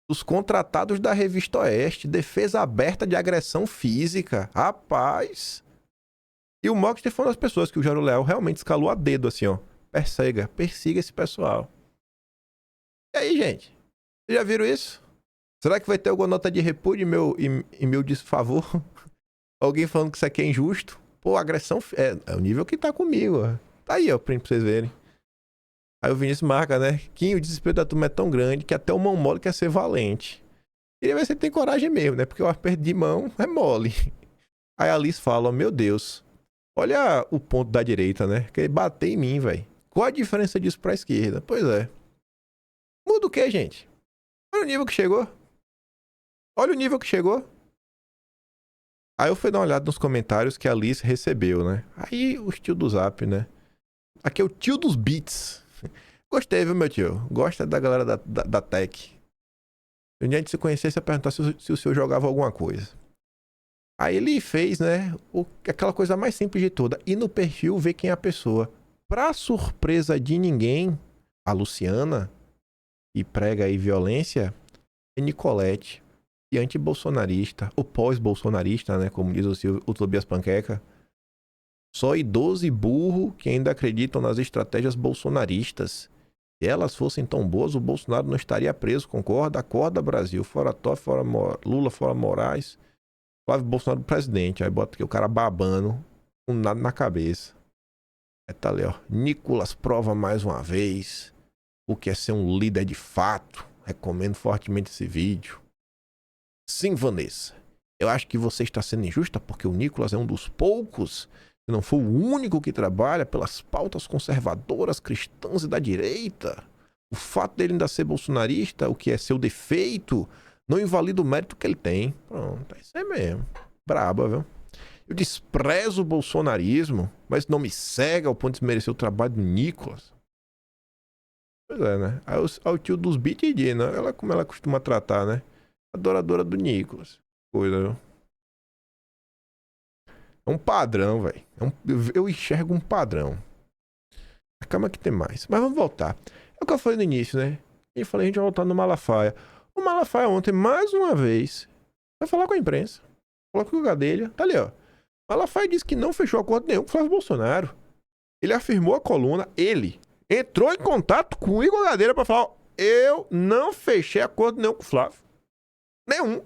Os contratados da Revista Oeste, defesa aberta de agressão física. Rapaz! E o Morgenstern foi uma das pessoas que o Jairo Leal realmente escalou a dedo, assim, ó. Persiga esse pessoal. E aí, gente? Vocês já viram isso? Será que vai ter alguma nota de repúdio em meu desfavor? Alguém falando que isso aqui é injusto? Pô, agressão... É o nível que tá comigo, ó. Tá aí, ó, pra vocês verem. Aí o Vinícius marca, né? Que o desespero da turma é tão grande que até o mão mole quer ser valente. Queria ver se ele tem coragem mesmo, né? Porque o aperto de mão é mole. Aí a Alice fala, ó, meu Deus. Olha o ponto da direita, né? Quer bater em mim, velho. Qual a diferença disso pra esquerda? Pois é. Muda o quê, gente? Olha o nível que chegou. Olha o nível que chegou. Aí eu fui dar uma olhada nos comentários que a Alice recebeu, né? Aí o tio do Zap, né? Aqui é o tio dos beats. Gostei, viu, meu tio? Gosta da galera da Tech. Um dia a gente se conhecesse a perguntar se o senhor jogava alguma coisa. Aí ele fez, né? Aquela coisa mais simples de toda. Ir no perfil ver quem é a pessoa. Pra surpresa de ninguém, a Luciana, que prega aí violência, é Nicolete. E anti-bolsonarista, ou pós-bolsonarista, né? Como diz o Tobias Panqueca. Só idoso e burro que ainda acreditam nas estratégias bolsonaristas. Se elas fossem tão boas, o Bolsonaro não estaria preso, concorda? Acorda, Brasil. Fora Toffoli, fora Lula, fora Moraes. Flávio Bolsonaro presidente. Aí bota aqui o cara babando, com nada na cabeça. Aí tá ali, ó. Nicolas prova mais uma vez o que é ser um líder de fato. Recomendo fortemente esse vídeo. Sim, Vanessa. Eu acho que você está sendo injusta porque o Nicolas é um dos poucos, se não for o único que trabalha pelas pautas conservadoras, cristãs e da direita. O fato dele ainda ser bolsonarista, o que é seu defeito, não invalida o mérito que ele tem. Pronto, é isso aí mesmo. Braba, viu? Eu desprezo o bolsonarismo, mas não me cega ao ponto de desmerecer o trabalho do Nicolas. Pois é, né? Aí o tio dos BTD, né? Ela, como ela costuma tratar, né? Adoradora do Nicolas. Coisa, viu? É um padrão, velho. Eu enxergo um padrão. Calma que tem mais. Mas vamos voltar. É o que eu falei no início, né? Eu falei, a gente vai voltar no Malafaia. O Malafaia ontem, mais uma vez, vai falar com a imprensa. Falou com o Gadelha. Tá ali, ó. O Malafaia disse que não fechou acordo nenhum com o Flávio Bolsonaro. Ele afirmou a coluna, ele entrou em contato com o Igor Gadelha pra falar, ó, eu não fechei acordo nenhum com o Flávio. Nenhum.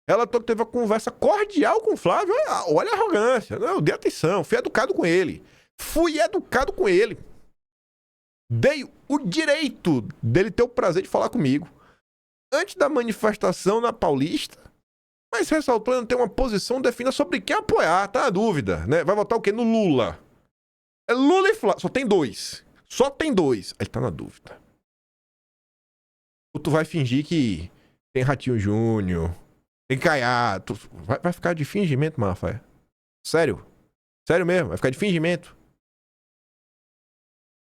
Ela teve uma conversa cordial com o Flávio. Olha a arrogância. Eu dei atenção, fui educado com ele. Dei o direito dele ter o prazer de falar comigo. Antes da manifestação na Paulista, mas ressaltou não ter uma posição definida sobre quem apoiar, tá na dúvida, né? Vai votar o quê? No Lula. É Lula e Flávio. Só tem dois. Aí tá na dúvida. Ou tu vai fingir que tem Ratinho Júnior, tem Caiado. Vai ficar de fingimento, Malafaia. Sério mesmo, vai ficar de fingimento.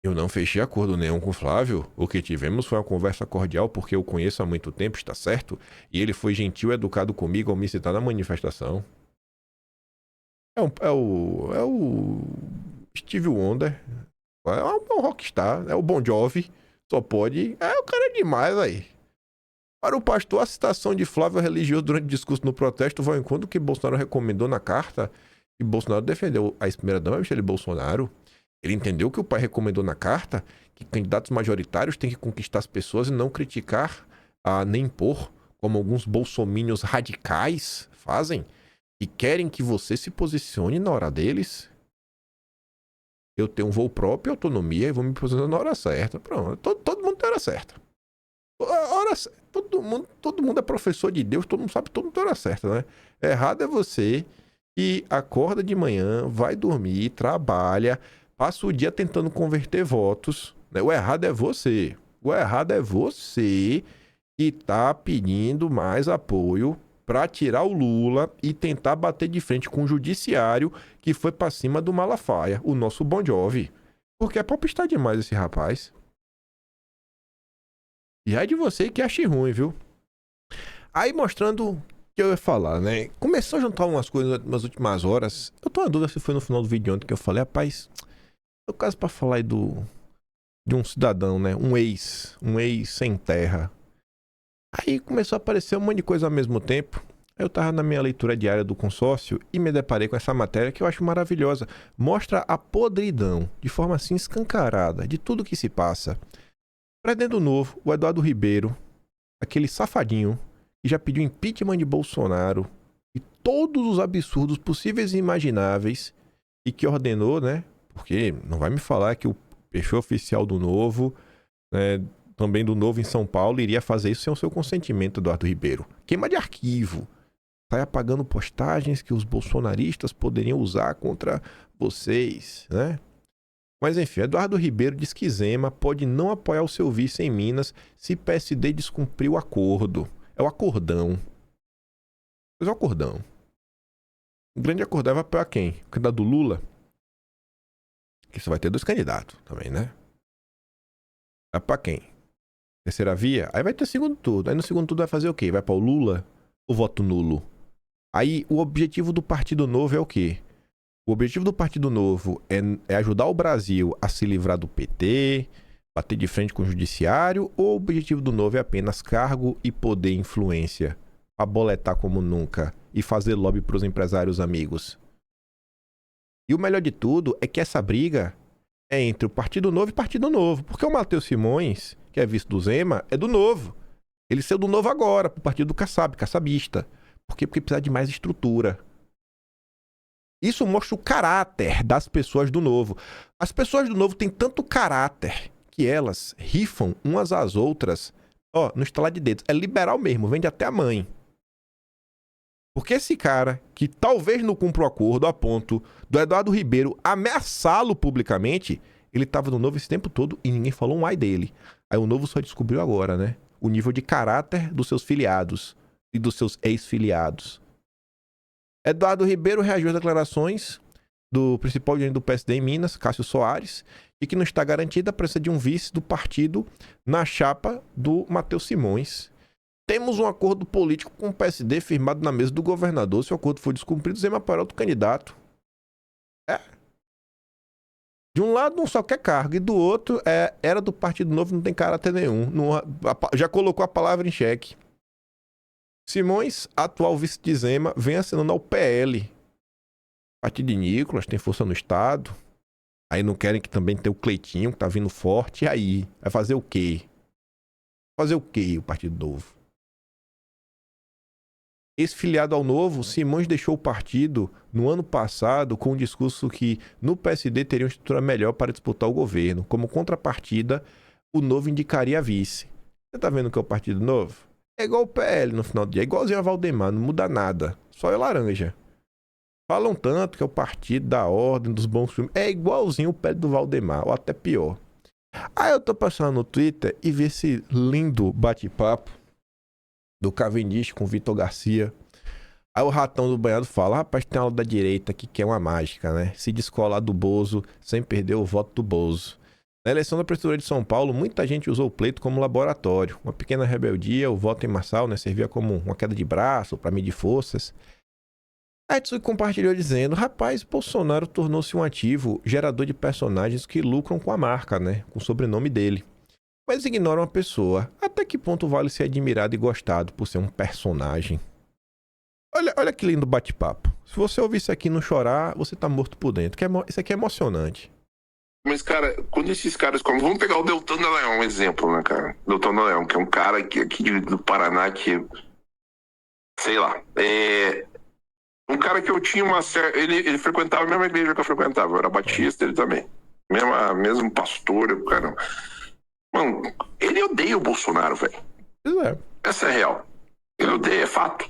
Eu não fechei acordo nenhum com o Flávio. O que tivemos foi uma conversa cordial, porque eu conheço há muito tempo, está certo? E ele foi gentil e educado comigo ao me citar na manifestação. É o Steve Wonder. É um rockstar. É o Bon Jovi. Só pode... o cara é demais aí. Para o pastor, a citação de Flávio religioso durante o discurso no protesto vai ao encontro que Bolsonaro recomendou na carta. E Bolsonaro defendeu a ex-primeira-dama Michele Bolsonaro. Ele entendeu que o pai recomendou na carta que candidatos majoritários têm que conquistar as pessoas e não criticar, nem impor, como alguns bolsomínios radicais fazem, e querem que você se posicione na hora deles. Eu tenho um voo próprio, autonomia, e vou me posicionar na hora certa. Pronto, todo mundo tem hora certa. Todo mundo é professor de Deus, todo mundo sabe, todo mundo tem hora certa, né? Errado é você que acorda de manhã, vai dormir, trabalha, passa o dia tentando converter votos, né? O errado é você. O errado é você que tá pedindo mais apoio para tirar o Lula e tentar bater de frente com o judiciário que foi para cima do Malafaia, o nosso Bon Jovi. Porque é popstar demais esse rapaz. E é de você que ache ruim, viu? Aí mostrando o que eu ia falar, né? Começou a juntar umas coisas nas últimas horas. Eu tô na dúvida se foi no final do vídeo ontem que eu falei, rapaz... É o caso pra falar aí de um cidadão, né? Um ex sem terra. Aí começou a aparecer um monte de coisa ao mesmo tempo. Eu tava na minha leitura diária do consórcio e me deparei com essa matéria que eu acho maravilhosa. Mostra a podridão, de forma assim escancarada, de tudo que se passa. Presidente novo, o Eduardo Ribeiro, aquele safadinho que já pediu impeachment de Bolsonaro e todos os absurdos possíveis e imagináveis e que ordenou, né? Porque não vai me falar que o perfil oficial do Novo, né, também do Novo em São Paulo, iria fazer isso sem o seu consentimento, Eduardo Ribeiro. Queima de arquivo. Sai apagando postagens que os bolsonaristas poderiam usar contra vocês, né? Mas enfim, Eduardo Ribeiro diz que Zema pode não apoiar o seu vice em Minas se PSD descumprir o acordo. É o acordão. Mas é o acordão. O grande acordão vai apoiar quem? O candidato do Lula? Que você vai ter 2 candidatos também, né? Vai pra quem? Terceira via? Aí vai ter segundo turno. Aí no segundo turno vai fazer o quê? Vai para o Lula? O voto nulo? Aí o objetivo do Partido Novo é o quê? O objetivo do Partido Novo é ajudar o Brasil a se livrar do PT, bater de frente com o judiciário, ou o objetivo do Novo é apenas cargo e poder e influência, aboletar como nunca e fazer lobby pros empresários amigos? E o melhor de tudo é que essa briga é entre o Partido Novo e Partido Novo. Porque o Matheus Simões, que é vice do Zema, é do Novo. Ele saiu do Novo agora, pro partido do Kassab, kassabista. Por quê? Porque precisa de mais estrutura. Isso mostra o caráter das pessoas do Novo. As pessoas do Novo têm tanto caráter que elas rifam umas às outras, no estalar de dedos. É liberal mesmo, vende até a mãe. Porque esse cara, que talvez não cumpra o acordo a ponto do Eduardo Ribeiro ameaçá-lo publicamente, Ele tava no Novo esse tempo todo e ninguém falou um ai dele. Aí o Novo só descobriu agora, né? O nível de caráter dos seus filiados e dos seus ex-filiados. Eduardo Ribeiro reagiu às declarações do principal dirigente do PSD em Minas, Cássio Soares, e que não está garantida a presença de um vice do partido na chapa do Matheus Simões. Temos um acordo político com o PSD firmado na mesa do governador. Se o acordo for descumprido, Zema para outro candidato. De um lado, não só quer cargo, e do outro, era do Partido Novo, não tem caráter nenhum. Já colocou a palavra em xeque. Simões, atual vice de Zema, vem assinando ao PL. Partido de Nicolas, tem força no Estado. Aí não querem que também tenha o Cleitinho, que tá vindo forte. E aí? Vai fazer o quê? Fazer o quê, o Partido Novo? Ex-filiado ao Novo, Simões deixou o partido no ano passado com um discurso que no PSD teria uma estrutura melhor para disputar o governo. Como contrapartida, o Novo indicaria a vice. Você tá vendo que é o Partido Novo? É igual o PL no final do dia, é igualzinho a Valdemar, não muda nada. Só é laranja. Falam tanto que é o partido da ordem, dos bons filmes. É igualzinho o PL do Valdemar, ou até pior. Aí eu tô passando no Twitter e vi esse lindo bate-papo do Cavendish com o Vitor Garcia. Aí o ratão do banhado fala: rapaz, tem aula da direita aqui que é uma mágica, né? Se descolar do Bozo sem perder o voto do Bozo. Na eleição da Prefeitura de São Paulo, muita gente usou o pleito como laboratório. Uma pequena rebeldia, o voto em Marçal, né, servia como uma queda de braço para medir forças. A Etsui compartilhou dizendo: rapaz, Bolsonaro tornou-se um ativo gerador de personagens que lucram com a marca, né? Com o sobrenome dele. Mas ignoram a pessoa. Até que ponto vale ser admirado e gostado por ser um personagem? Olha que lindo bate-papo. Se você ouvir isso aqui e não chorar, você tá morto por dentro. Isso aqui é emocionante. Mas, cara, quando esses caras... Vamos pegar o Deltan Dallagnol, um exemplo, né, cara? Deltan Dallagnol, que é um cara aqui do Paraná que... Sei lá. Um cara que eu tinha uma certa... Ele frequentava a mesma igreja que eu frequentava. Eu era batista, ele também. Mesmo pastor, cara... Mano, ele odeia o Bolsonaro, velho. Essa é real. Ele odeia, é fato.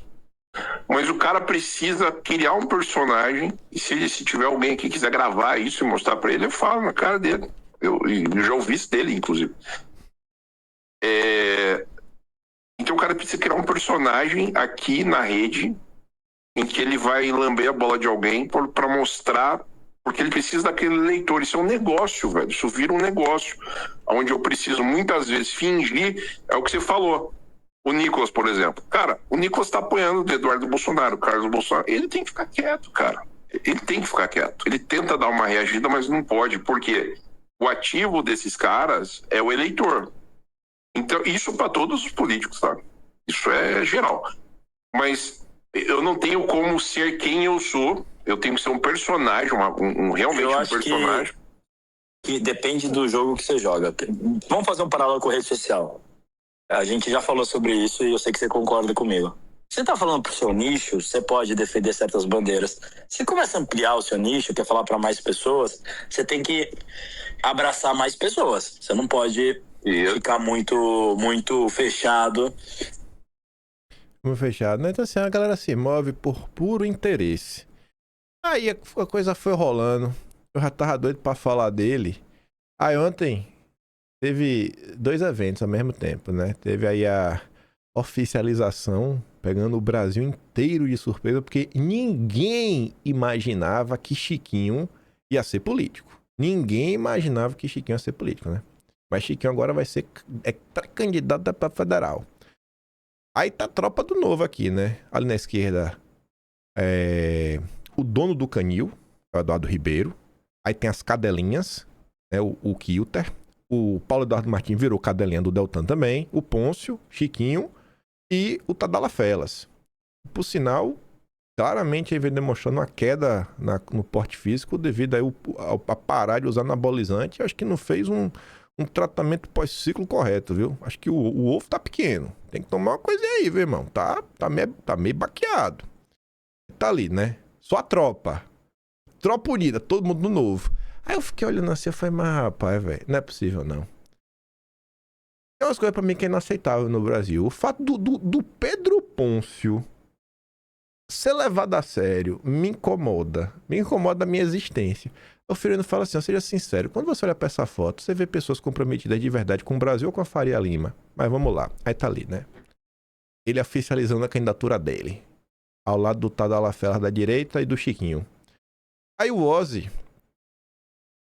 Mas o cara precisa criar um personagem, e se tiver alguém aqui que quiser gravar isso e mostrar pra ele, eu falo na cara dele. Eu já ouvi isso dele, inclusive. Então o cara precisa criar um personagem aqui na rede em que ele vai lamber a bola de alguém pra mostrar, porque ele precisa daquele leitor. Isso é um negócio, velho. Isso vira um negócio. Onde eu preciso muitas vezes fingir, é o que você falou. O Nicolas, por exemplo. Cara, o Nicolas tá apoiando o Eduardo Bolsonaro, o Carlos Bolsonaro. Ele tem que ficar quieto, cara. Ele tem que ficar quieto. Ele tenta dar uma reagida, mas não pode, porque o ativo desses caras é o eleitor. Então, isso para todos os políticos, tá? Isso é geral. Mas eu não tenho como ser quem eu sou. Eu tenho que ser um personagem, realmente um personagem. Que depende do jogo que você joga. Vamos fazer um paralelo com a rede social. A gente já falou sobre isso e eu sei que você concorda comigo. Você tá falando pro seu nicho, você pode defender certas bandeiras. Você começa a ampliar o seu nicho, quer falar para mais pessoas, você tem que abraçar mais pessoas. Você não pode ficar muito fechado. Muito fechado, né? Então assim, a galera se move por puro interesse. Aí a coisa foi rolando. Eu já tava doido pra falar dele. Aí ontem teve 2 eventos ao mesmo tempo, né? Teve aí a oficialização, pegando o Brasil inteiro de surpresa, porque ninguém imaginava que Chiquinho ia ser político. Ninguém imaginava que Chiquinho ia ser político, né? Mas Chiquinho agora vai ser pré-candidato a deputado federal. Aí tá a tropa do Novo aqui, né? Ali na esquerda, o dono do canil, o Eduardo Ribeiro. Aí tem as cadelinhas, né? O Kilter. O Paulo Eduardo Martins virou cadelinha do Deltan também. O Pôncio, Chiquinho e o Tadala Felas. Por sinal, claramente ele vem demonstrando uma queda no porte físico devido aí a parar de usar anabolizante. Acho que não fez um tratamento pós-ciclo correto, viu? Acho que o ovo tá pequeno. Tem que tomar uma coisinha aí, viu, irmão? Tá meio baqueado. Tá ali, né? Só a tropa. Tropa unida, todo mundo no Novo. Aí eu fiquei olhando assim e falei, mas rapaz, velho, não é possível não. Tem umas coisas pra mim que é inaceitável no Brasil. O fato do Pedro Pôncio ser levado a sério me incomoda. Me incomoda a minha existência. O Firino fala assim, ó, seja sincero, quando você olha pra essa foto, você vê pessoas comprometidas de verdade com o Brasil ou com a Faria Lima? Mas vamos lá, aí tá ali, né? Ele oficializando a candidatura dele, ao lado do Tadalafela da direita e do Chiquinho. Aí o Ozzy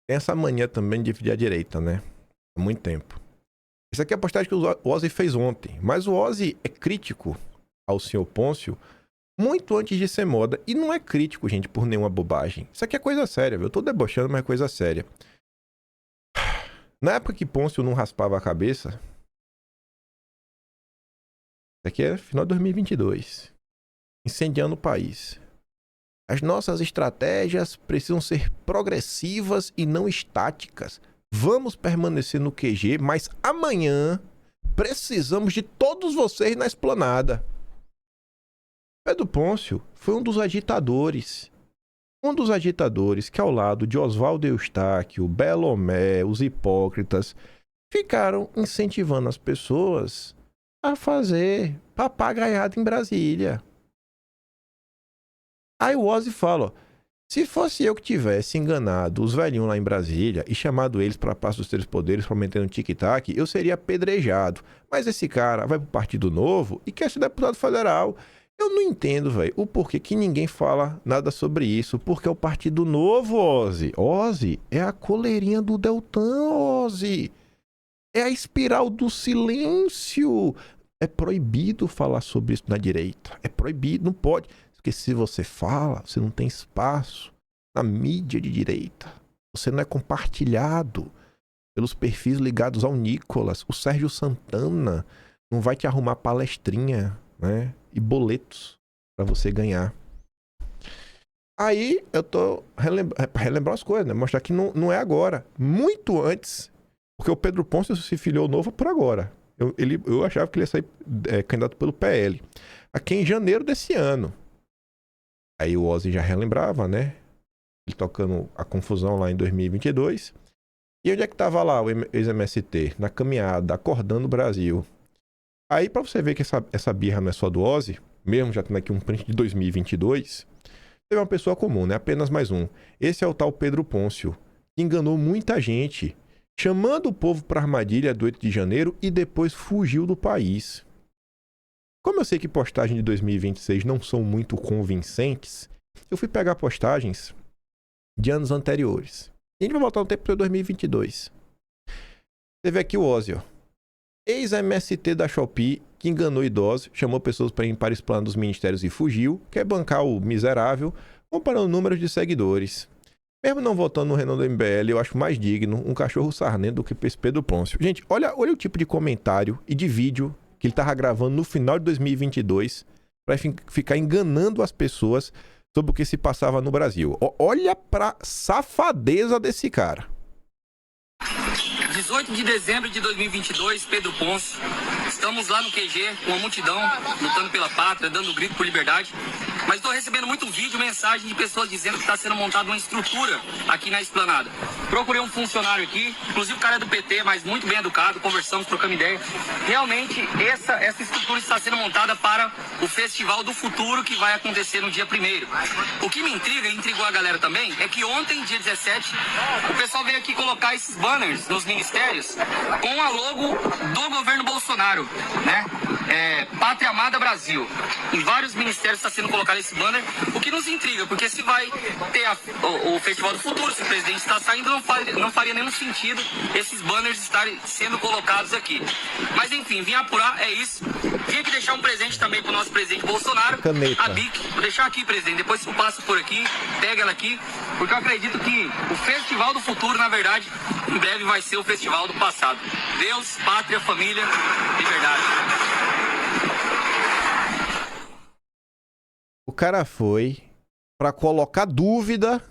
tem essa mania também de dividir a direita, né? Há muito tempo. Isso aqui é a postagem que o Ozzy fez ontem, mas o Ozzy é crítico ao senhor Pôncio muito antes de ser moda. E não é crítico, gente, por nenhuma bobagem. Isso aqui é coisa séria, viu? Eu tô debochando, mas é coisa séria. Na época que Pôncio não raspava a cabeça... Isso aqui é final de 2022. Incendiando o país. As nossas estratégias precisam ser progressivas e não estáticas. Vamos permanecer no QG, mas amanhã precisamos de todos vocês na esplanada. Pedro Pôncio foi um dos agitadores. Um dos agitadores que, ao lado de Oswaldo Eustáquio, Belomé, os hipócritas, ficaram incentivando as pessoas a fazer papagaiada em Brasília. Aí o Ozzy fala, ó, se fosse eu que tivesse enganado os velhinhos lá em Brasília e chamado eles para a Praça dos Três Poderes para meter um tic-tac, eu seria apedrejado. Mas esse cara vai pro Partido Novo e quer ser deputado federal. Eu não entendo, velho, o porquê que ninguém fala nada sobre isso. Porque é o Partido Novo, Ozzy. Ozzy é a coleirinha do Deltan, Ozzy. É a espiral do silêncio. É proibido falar sobre isso na direita. É proibido, não pode. Porque se você fala, você não tem espaço na mídia de direita. Você não é compartilhado pelos perfis ligados ao Nicolas. O Sérgio Santana não vai te arrumar palestrinha, né? E boletos para você ganhar. Aí eu tô relembrar as coisas, né? Mostrar que não é agora. Muito antes. Porque o Pedro Pôncio se filiou novo por agora. Eu achava que ele ia sair candidato pelo PL. Aqui em janeiro desse ano. Aí o Ozzy já relembrava, né? Ele tocando a confusão lá em 2022. E onde é que tava lá o ex-MST? Na caminhada, acordando o Brasil. Aí pra você ver que essa birra não é só do Ozzy, mesmo já tendo aqui um print de 2022, teve uma pessoa comum, né? Apenas mais um. Esse é o tal Pedro Pôncio, que enganou muita gente, chamando o povo pra armadilha do 8 de janeiro e depois fugiu do país. Como eu sei que postagens de 2026 não são muito convincentes, eu fui pegar postagens de anos anteriores. E a gente vai voltar no tempo para 2022. Você vê aqui o Ozzy, ó. Ex-MST da Shopee, que enganou idosos, chamou pessoas para ir para o plano dos ministérios e fugiu, quer bancar o miserável, comparando números de seguidores. Mesmo não votando no Renan do MBL, eu acho mais digno um cachorro sarnento do que esse Pedro Pôncio. Gente, olha o tipo de comentário e de vídeo que ele tava gravando no final de 2022 para ficar enganando as pessoas sobre o que se passava no Brasil. Olha pra safadeza desse cara. 18 de dezembro de 2022, Pedro Pôncio. Estamos lá no QG, com a multidão, lutando pela pátria, dando grito por liberdade. Mas estou recebendo muito vídeo, mensagem de pessoas dizendo que está sendo montada uma estrutura aqui na esplanada. Procurei um funcionário aqui, inclusive o cara é do PT, mas muito bem educado, conversamos, trocamos ideia. Realmente, essa estrutura está sendo montada para o Festival do Futuro, que vai acontecer no dia 1º. O que me intriga, e intrigou a galera também, é que ontem, dia 17, o pessoal veio aqui colocar esses banners nos ministérios com a logo do governo Bolsonaro, né? Pátria Amada Brasil. Em vários ministérios está sendo colocado esse banner, o que nos intriga, porque se vai ter o Festival do Futuro, se o presidente está saindo, não faria nenhum sentido esses banners estarem sendo colocados aqui. Mas enfim, vim apurar, é isso. Vim aqui deixar um presente também para o nosso presidente Bolsonaro, Caneta. a BIC. Vou deixar aqui, presidente, depois eu passo por aqui, pega ela aqui, porque eu acredito que o Festival do Futuro, na verdade, em breve vai ser o Festival do Passado. Deus, pátria, família, liberdade. O cara foi pra colocar dúvida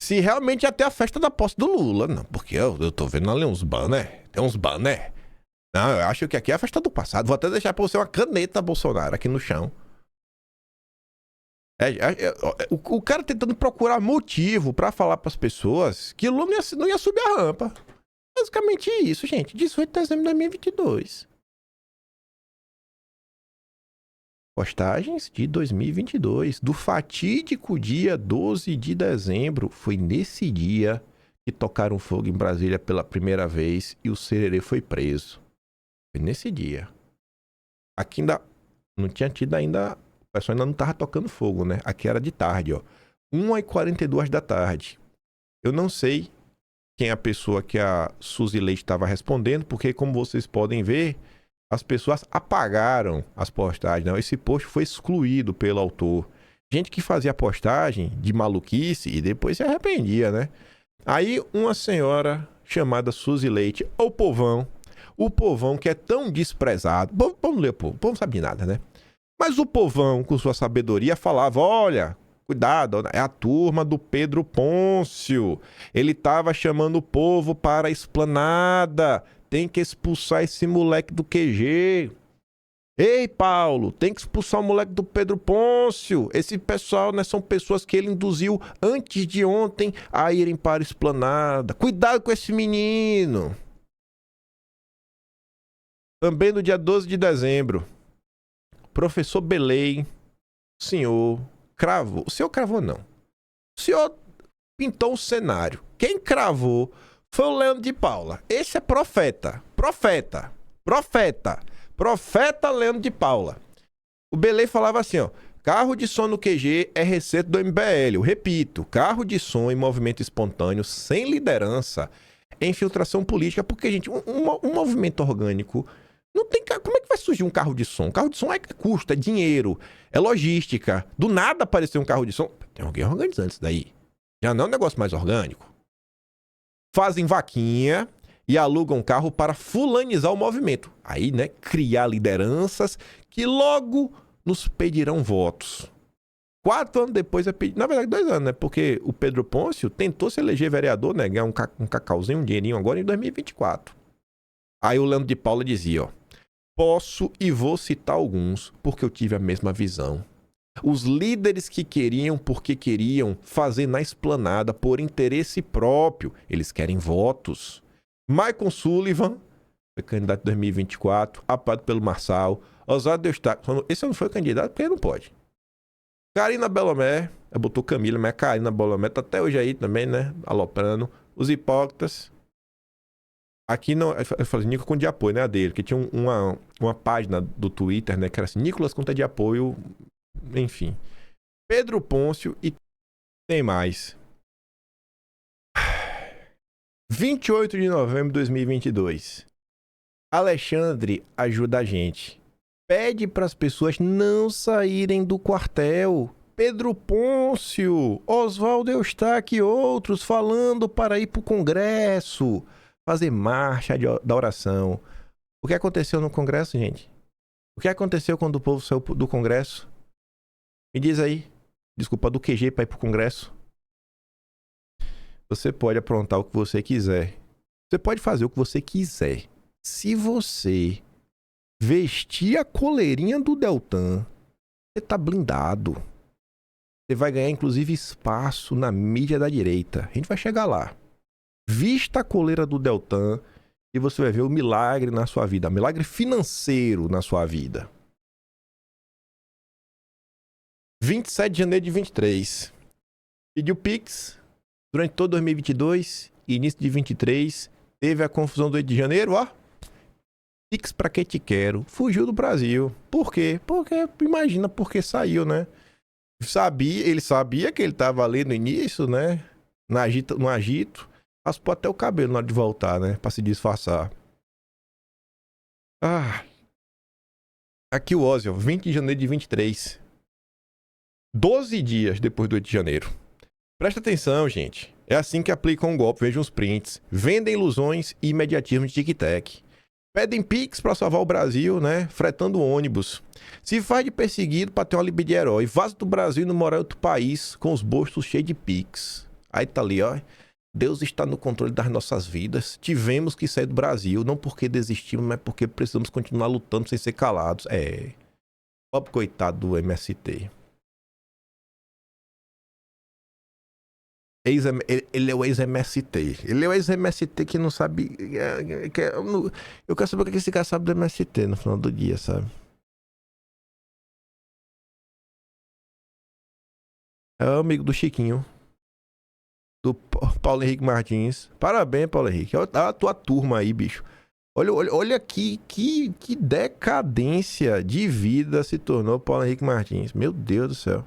se realmente ia ter a festa da posse do Lula. Não, porque eu tô vendo ali uns banner. Tem uns banner. Não, eu acho que aqui é a festa do passado. Vou até deixar pra você uma caneta Bolsonaro aqui no chão. O cara tentando procurar motivo pra falar pras pessoas que o Lula não ia subir a rampa. Basicamente isso, gente. 18 de dezembro de 2022. Postagens de 2022, do fatídico dia 12 de dezembro. Foi nesse dia que tocaram fogo em Brasília pela primeira vez e o Sererê foi preso. Foi nesse dia. Aqui ainda não tinha tido ainda, o pessoal ainda não estava tocando fogo, né? Aqui era de tarde, ó. 1h42 da tarde. Eu não sei quem é a pessoa que a Suzy Leite estava respondendo, porque como vocês podem ver, as pessoas apagaram as postagens. Não, esse post foi excluído pelo autor. Gente que fazia postagem de maluquice e depois se arrependia, né? Aí uma senhora chamada Suzy Leite, o povão que é tão desprezado. Vamos ler o povo, o povo não sabe de nada, né? Mas o povão, com sua sabedoria, falava, olha, cuidado, é a turma do Pedro Pôncio. Ele estava chamando o povo para a esplanada. Tem que expulsar esse moleque do QG. Ei, Paulo, tem que expulsar o moleque do Pedro Pôncio. Esse pessoal, né, são pessoas que ele induziu antes de ontem a irem para a esplanada. Cuidado com esse menino. Também no dia 12 de dezembro, professor Belém, o senhor cravou. O senhor cravou, não. O senhor pintou um cenário. Quem cravou foi o Leandro de Paula. Esse é profeta. Profeta Leandro de Paula. O Belém falava assim, ó. Carro de som no QG é receita do MBL. Eu repito, carro de som em movimento espontâneo, sem liderança, é infiltração política. Porque, gente, um movimento orgânico não tem... Como é que vai surgir um carro de som? Um carro de som é custo, é dinheiro, é logística. Do nada apareceu um carro de som. Tem alguém organizando isso daí. Já não é um negócio mais orgânico. Fazem vaquinha e alugam carro para fulanizar o movimento. Aí, né, criar lideranças que logo nos pedirão votos. 4 anos depois, na verdade 2 anos, né? Porque o Pedro Pôncio tentou se eleger vereador, né? Ganhar um cacauzinho, um dinheirinho agora em 2024. Aí o Leandro de Paula dizia, ó. Posso e vou citar alguns, porque eu tive a mesma visão. Os líderes que queriam porque queriam fazer na esplanada por interesse próprio. Eles querem votos. Michael Sullivan, foi candidato em 2024, apoiado pelo Marçal. Oswaldo Eustáquio, esse não foi candidato porque não pode. Karina Belomé, botou Camila, mas Karina Belomé tá até hoje aí também, né? Aloprando. Os hipócritas. Aqui não, eu falei Nicolas conta de apoio, né? A dele, que tinha uma página do Twitter, né? Que era assim, Nicolas conta de apoio, enfim. Pedro Pôncio e tem mais. 28 de novembro de 2022. Alexandre ajuda a gente. Pede para as pessoas não saírem do quartel. Pedro Pôncio, Oswaldo Eustáquio e outros falando para ir para o Congresso. Fazer marcha da oração. O que aconteceu no Congresso, gente? O que aconteceu quando o povo saiu do Congresso? Me diz aí. Desculpa, do QG para ir pro Congresso. Você pode aprontar o que você quiser. Você pode fazer o que você quiser. Se você vestir a coleirinha do Deltan, você tá blindado. Você vai ganhar, inclusive, espaço na mídia da direita. A gente vai chegar lá. Vista a coleira do Deltan e você vai ver o milagre na sua vida. Milagre financeiro na sua vida. 27 de janeiro de 23. Pediu Pix durante todo 2022 e início de 23. Teve a confusão do 8 de janeiro, ó. Pix pra que te quero. Fugiu do Brasil. Por quê? Porque, imagina, porque saiu, né? Ele sabia que ele tava ali no início, né? No agito. Raspou até o cabelo na hora de voltar, né? Pra se disfarçar. Aqui o Ozzy, ó. 20 de janeiro de 23. 12 dias depois do 8 de janeiro. Presta atenção, gente. É assim que aplicam um golpe. Vejam os prints. Vendem ilusões e imediatismo de tic-tac. Pedem Pix pra salvar o Brasil, né? Fretando ônibus. Se faz de perseguido pra ter uma libido de herói. Vaza do Brasil e não mora em outro país com os bolsos cheios de Pix. Aí tá ali, ó. Deus está no controle das nossas vidas. Tivemos que sair do Brasil, não porque desistimos, mas porque precisamos continuar lutando sem ser calados. Pobre coitado do MST. Ele é o ex-MST. Ele é o ex-MST que não sabe... Eu quero saber o que esse cara sabe do MST no final do dia, sabe? É o amigo do Chiquinho. Do Paulo Henrique Martins. Parabéns, Paulo Henrique. Olha a tua turma aí, bicho. Olha aqui que decadência de vida se tornou Paulo Henrique Martins. Meu Deus do céu.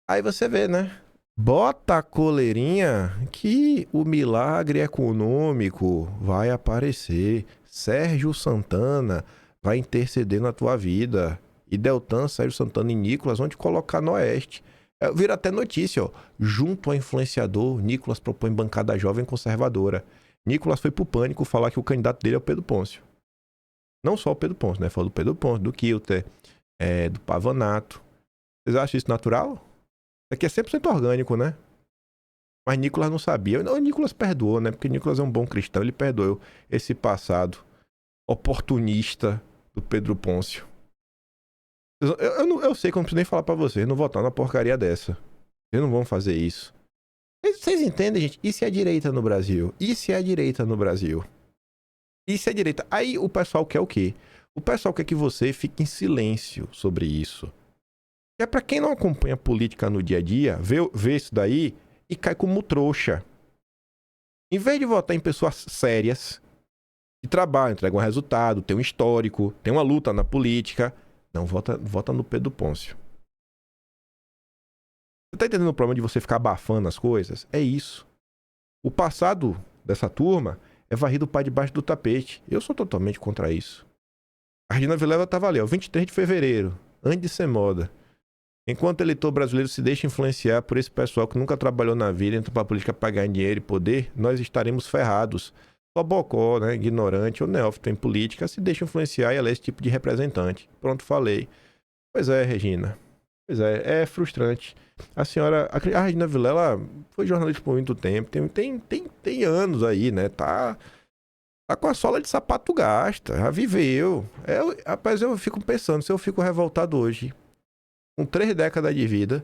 Aí você vê, né? Bota a coleirinha que o milagre econômico vai aparecer. Sérgio Santana vai interceder na tua vida. E Deltan, Sérgio Santana e Nicolas vão te colocar no Oeste. Vira até notícia, ó. Junto ao influenciador, Nicolas propõe bancada jovem conservadora. Nicolas foi pro Pânico falar que o candidato dele é o Pedro Pôncio. Não só o Pedro Pôncio, né? Falou do Pedro Pôncio, do Kilter, do Pavanato. Vocês acham isso natural? Isso aqui é 100% orgânico, né? Mas Nicolas não sabia. O Nicolas perdoou, né? Porque Nicolas é um bom cristão. Ele perdoou esse passado oportunista do Pedro Pôncio. Eu sei que eu não preciso nem falar pra vocês. Não votar na porcaria dessa. Vocês não vão fazer isso. Vocês entendem, gente? Isso é a direita no Brasil. Isso é a direita no Brasil. Isso é a direita. Aí o pessoal quer o quê? O pessoal quer que você fique em silêncio sobre isso. É pra quem não acompanha política no dia a dia, vê isso daí e cai como trouxa. Em vez de votar em pessoas sérias, que trabalham, entregam um resultado, tem um histórico, tem uma luta na política, não, vota no Pedro Pôncio. Você tá entendendo o problema de você ficar abafando as coisas? É isso. O passado dessa turma é varrido para debaixo do tapete. Eu sou totalmente contra isso. A Regina Vilela tava ali, ó, 23 de fevereiro, antes de ser moda. Enquanto o eleitor brasileiro se deixa influenciar por esse pessoal que nunca trabalhou na vida, entra pra política para ganhar dinheiro e poder, nós estaremos ferrados. Só bocó, né, ignorante ou neófito em política se deixa influenciar e ela é esse tipo de representante. Pronto, falei. Pois é, Regina. Pois é frustrante. A senhora, a Regina Vilela foi jornalista por muito tempo, tem anos aí, né, tá com a sola de sapato gasta, já viveu. Rapaz, eu fico pensando, se eu fico revoltado hoje, com 3 décadas de vida,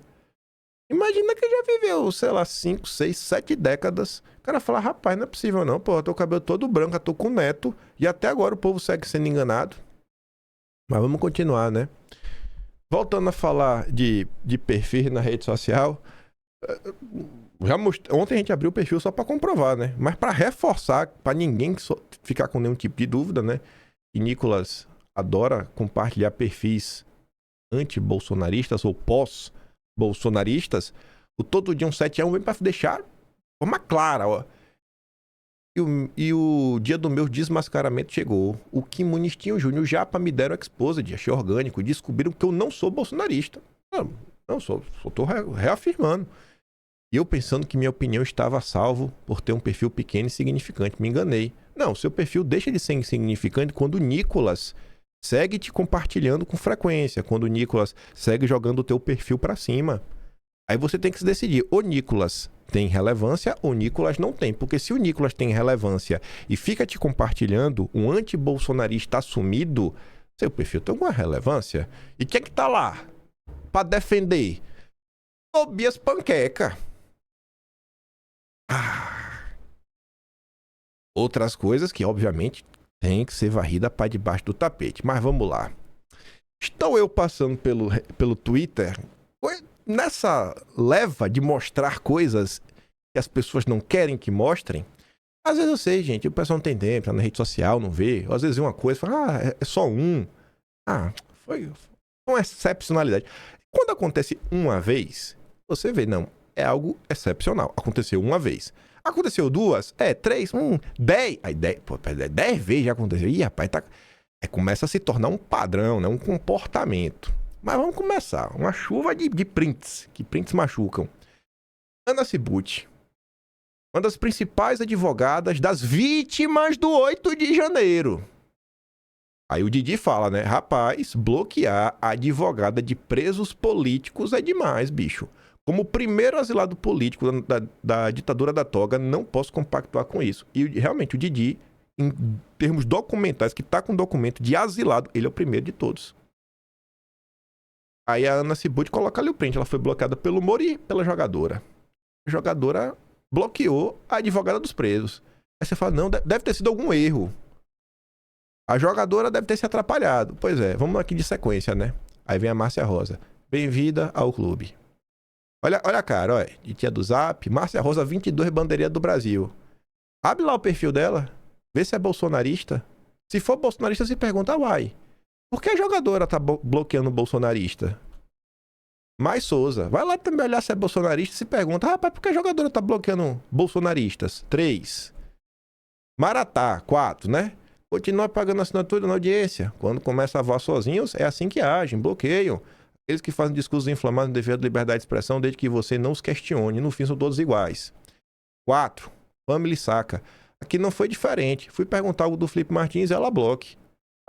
imagina que já viveu, sei lá, 5, 6, 7 décadas. O cara fala, rapaz, não é possível não, pô, eu tô com o cabelo todo branco, eu tô com neto, e até agora o povo segue sendo enganado. Mas vamos continuar, né? Voltando a falar de perfil na rede social, ontem a gente abriu o perfil só pra comprovar, né? Mas pra reforçar, pra ninguém ficar com nenhum tipo de dúvida, né? E Nicolas adora compartilhar perfis anti-bolsonaristas ou pós-bolsonaristas, o Todo Dia 171 vem pra deixar de forma clara, ó. E o dia do meu desmascaramento chegou. O Kim Munistinho Júnior já me deram exposed, achei orgânico, descobriram que eu não sou bolsonarista. Não sou, só tô reafirmando. E eu pensando que minha opinião estava a salvo por ter um perfil pequeno e insignificante. Me enganei. Não, seu perfil deixa de ser insignificante quando o Nicolas segue te compartilhando com frequência, quando o Nicolas segue jogando o teu perfil pra cima. Aí você tem que se decidir, o Nicolas tem relevância ou o Nicolas não tem. Porque se o Nicolas tem relevância e fica te compartilhando um anti-bolsonarista assumido, seu perfil tem alguma relevância? E quem é que tá lá pra defender? Tobias Panqueca. Outras coisas que, obviamente, tem que ser varrida para debaixo do tapete. Mas vamos lá. Estou eu passando pelo Twitter, nessa leva de mostrar coisas que as pessoas não querem que mostrem. Às vezes eu sei, gente, o pessoal não tem tempo, tá na rede social, não vê. Às vezes vê uma coisa, fala, é só um. Foi uma excepcionalidade. Quando acontece uma vez, você vê, não, é algo excepcional. Aconteceu uma vez. Aconteceu 2, 3, 10. Aí 10 vezes já aconteceu. Ih, rapaz, começa a se tornar um padrão, né? Um comportamento. Mas vamos começar. Uma chuva de prints, que prints machucam. Ana Cibutti, uma das principais advogadas das vítimas do 8 de janeiro. Aí o Didi fala, né? Rapaz, bloquear a advogada de presos políticos é demais, bicho. Como primeiro asilado político da ditadura da toga, não posso compactuar com isso. E realmente o Didi, em termos documentais, que tá com documento de asilado, ele é o primeiro de todos. Aí a Ana Cibutti coloca ali o print. Ela foi bloqueada pelo Mori e pela jogadora. A jogadora bloqueou a advogada dos presos. Aí você fala, não, deve ter sido algum erro. A jogadora deve ter se atrapalhado. Pois é, vamos aqui de sequência, né? Aí vem a Márcia Rosa. Bem-vinda ao clube. Olha a cara, olha. De tia do Zap. Márcia Rosa, 22, bandeirinha do Brasil. Abre lá o perfil dela. Vê se é bolsonarista. Se for bolsonarista, se pergunta, uai. Por que a jogadora tá bloqueando o bolsonarista? Mais Souza. Vai lá também olhar se é bolsonarista e se pergunta, rapaz, por que a jogadora tá bloqueando bolsonaristas? 3. Maratá, 4, né? Continua pagando assinatura na audiência. Quando começa a voar sozinhos, é assim que agem, bloqueiam. Aqueles que fazem discursos inflamados em defesa da liberdade de expressão, desde que você não os questione. No fim, são todos iguais. 4. Family Saca. Aqui não foi diferente. Fui perguntar algo do Felipe Martins e ela bloque.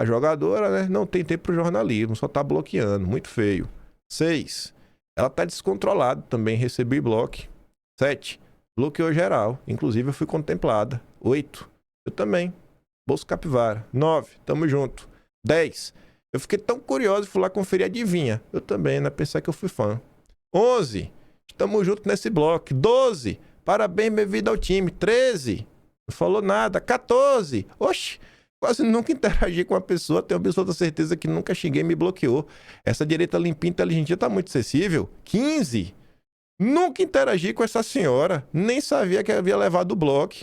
A jogadora, né, não tem tempo pro jornalismo, só tá bloqueando. Muito feio. 6. Ela tá descontrolada. Também recebi bloco. 7. Bloqueou geral. Inclusive, eu fui contemplada. 8. Eu também. Bolso Capivara. 9. Tamo junto. 10. Eu fiquei tão curioso e fui lá conferir a adivinha. Eu também, né? Pensar que eu fui fã. 11. Estamos juntos nesse bloco. 12. Parabéns, bem-vindo ao time. 13. Não falou nada. 14. Oxi. Quase nunca interagi com uma pessoa. Tenho absoluta certeza que nunca xinguei e me bloqueou. Essa direita limpinha e inteligentinha tá muito acessível. 15. Nunca interagi com essa senhora. Nem sabia que havia levado o bloco.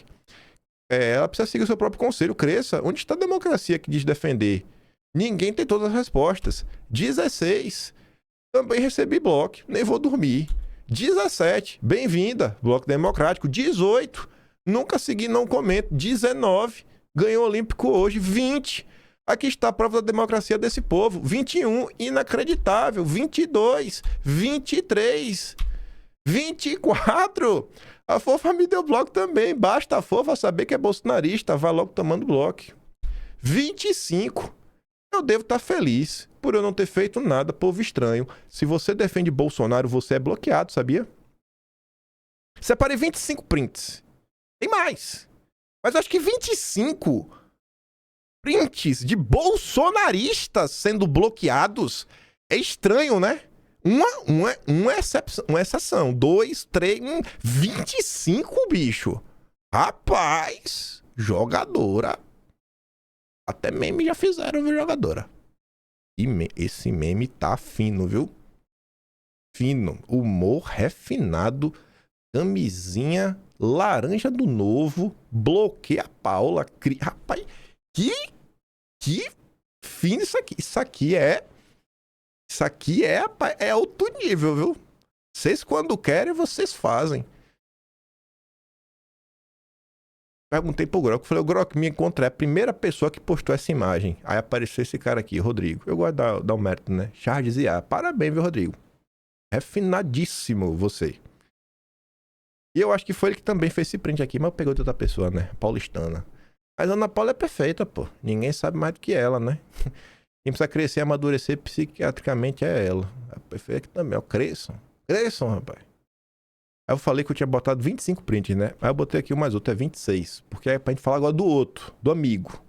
Ela precisa seguir o seu próprio conselho. Cresça. Onde está a democracia que diz defender? Ninguém tem todas as respostas. 16. Também recebi bloco. Nem vou dormir. 17. Bem-vinda. Bloco Democrático. 18. Nunca segui, não comento. 19. Ganhou o Olímpico hoje. 20. Aqui está a prova da democracia desse povo. 21. Inacreditável. 22. 23. 24. A fofa me deu bloco também. Basta a fofa saber que é bolsonarista. Vai logo tomando bloco. 25. Eu devo estar feliz por eu não ter feito nada, povo estranho. Se você defende Bolsonaro, você é bloqueado, sabia? Separei 25 prints. Tem mais. Mas acho que 25 prints de bolsonaristas sendo bloqueados é estranho, né? Uma exceção. 2, 3, 25, bicho. Rapaz, jogadora. Até meme já fizeram, viu, jogadora? E esse meme tá fino, viu? Fino. Humor refinado. Camisinha laranja do novo. Bloqueia a Paula. Rapaz, que fino isso aqui. Isso aqui é alto nível, viu? Vocês quando querem, vocês fazem. Perguntei pro Grok, falei, o Grok, me encontrei a primeira pessoa que postou essa imagem. Aí apareceu esse cara aqui, Rodrigo. Eu gosto de dar um mérito, né? Charles IA. Parabéns, viu, Rodrigo? Refinadíssimo você. E eu acho que foi ele que também fez esse print aqui, mas pegou de outra pessoa, né? Paulistana. Mas a Ana Paula é perfeita, pô. Ninguém sabe mais do que ela, né? Quem precisa crescer e amadurecer psiquiatricamente é ela. É perfeita também, ó. Cresçam. Cresçam, rapaz. Aí eu falei que eu tinha botado 25 prints, né? Aí eu botei aqui mais outro, é 26. Porque é pra gente falar agora do outro, do amigo.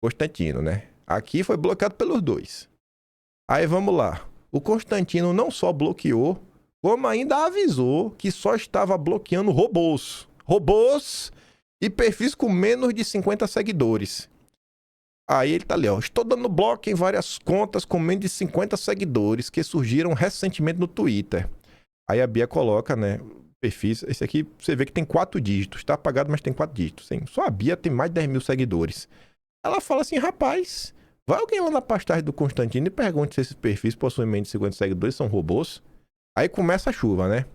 Constantino, né? Aqui foi bloqueado pelos dois. Aí vamos lá. O Constantino não só bloqueou, como ainda avisou que só estava bloqueando robôs. Robôs e perfis com menos de 50 seguidores. Aí ele tá ali, ó. Estou dando bloco em várias contas com menos de 50 seguidores que surgiram recentemente no Twitter. Aí a Bia coloca, né, perfis. Esse aqui, você vê que tem 4 dígitos. Tá apagado, mas tem 4 dígitos. Hein? Só a Bia tem mais de 10 mil seguidores. Ela fala assim, rapaz, vai alguém lá na postagem do Constantino e pergunte se esses perfis possuem menos de 50 seguidores, são robôs. Aí começa a chuva, né?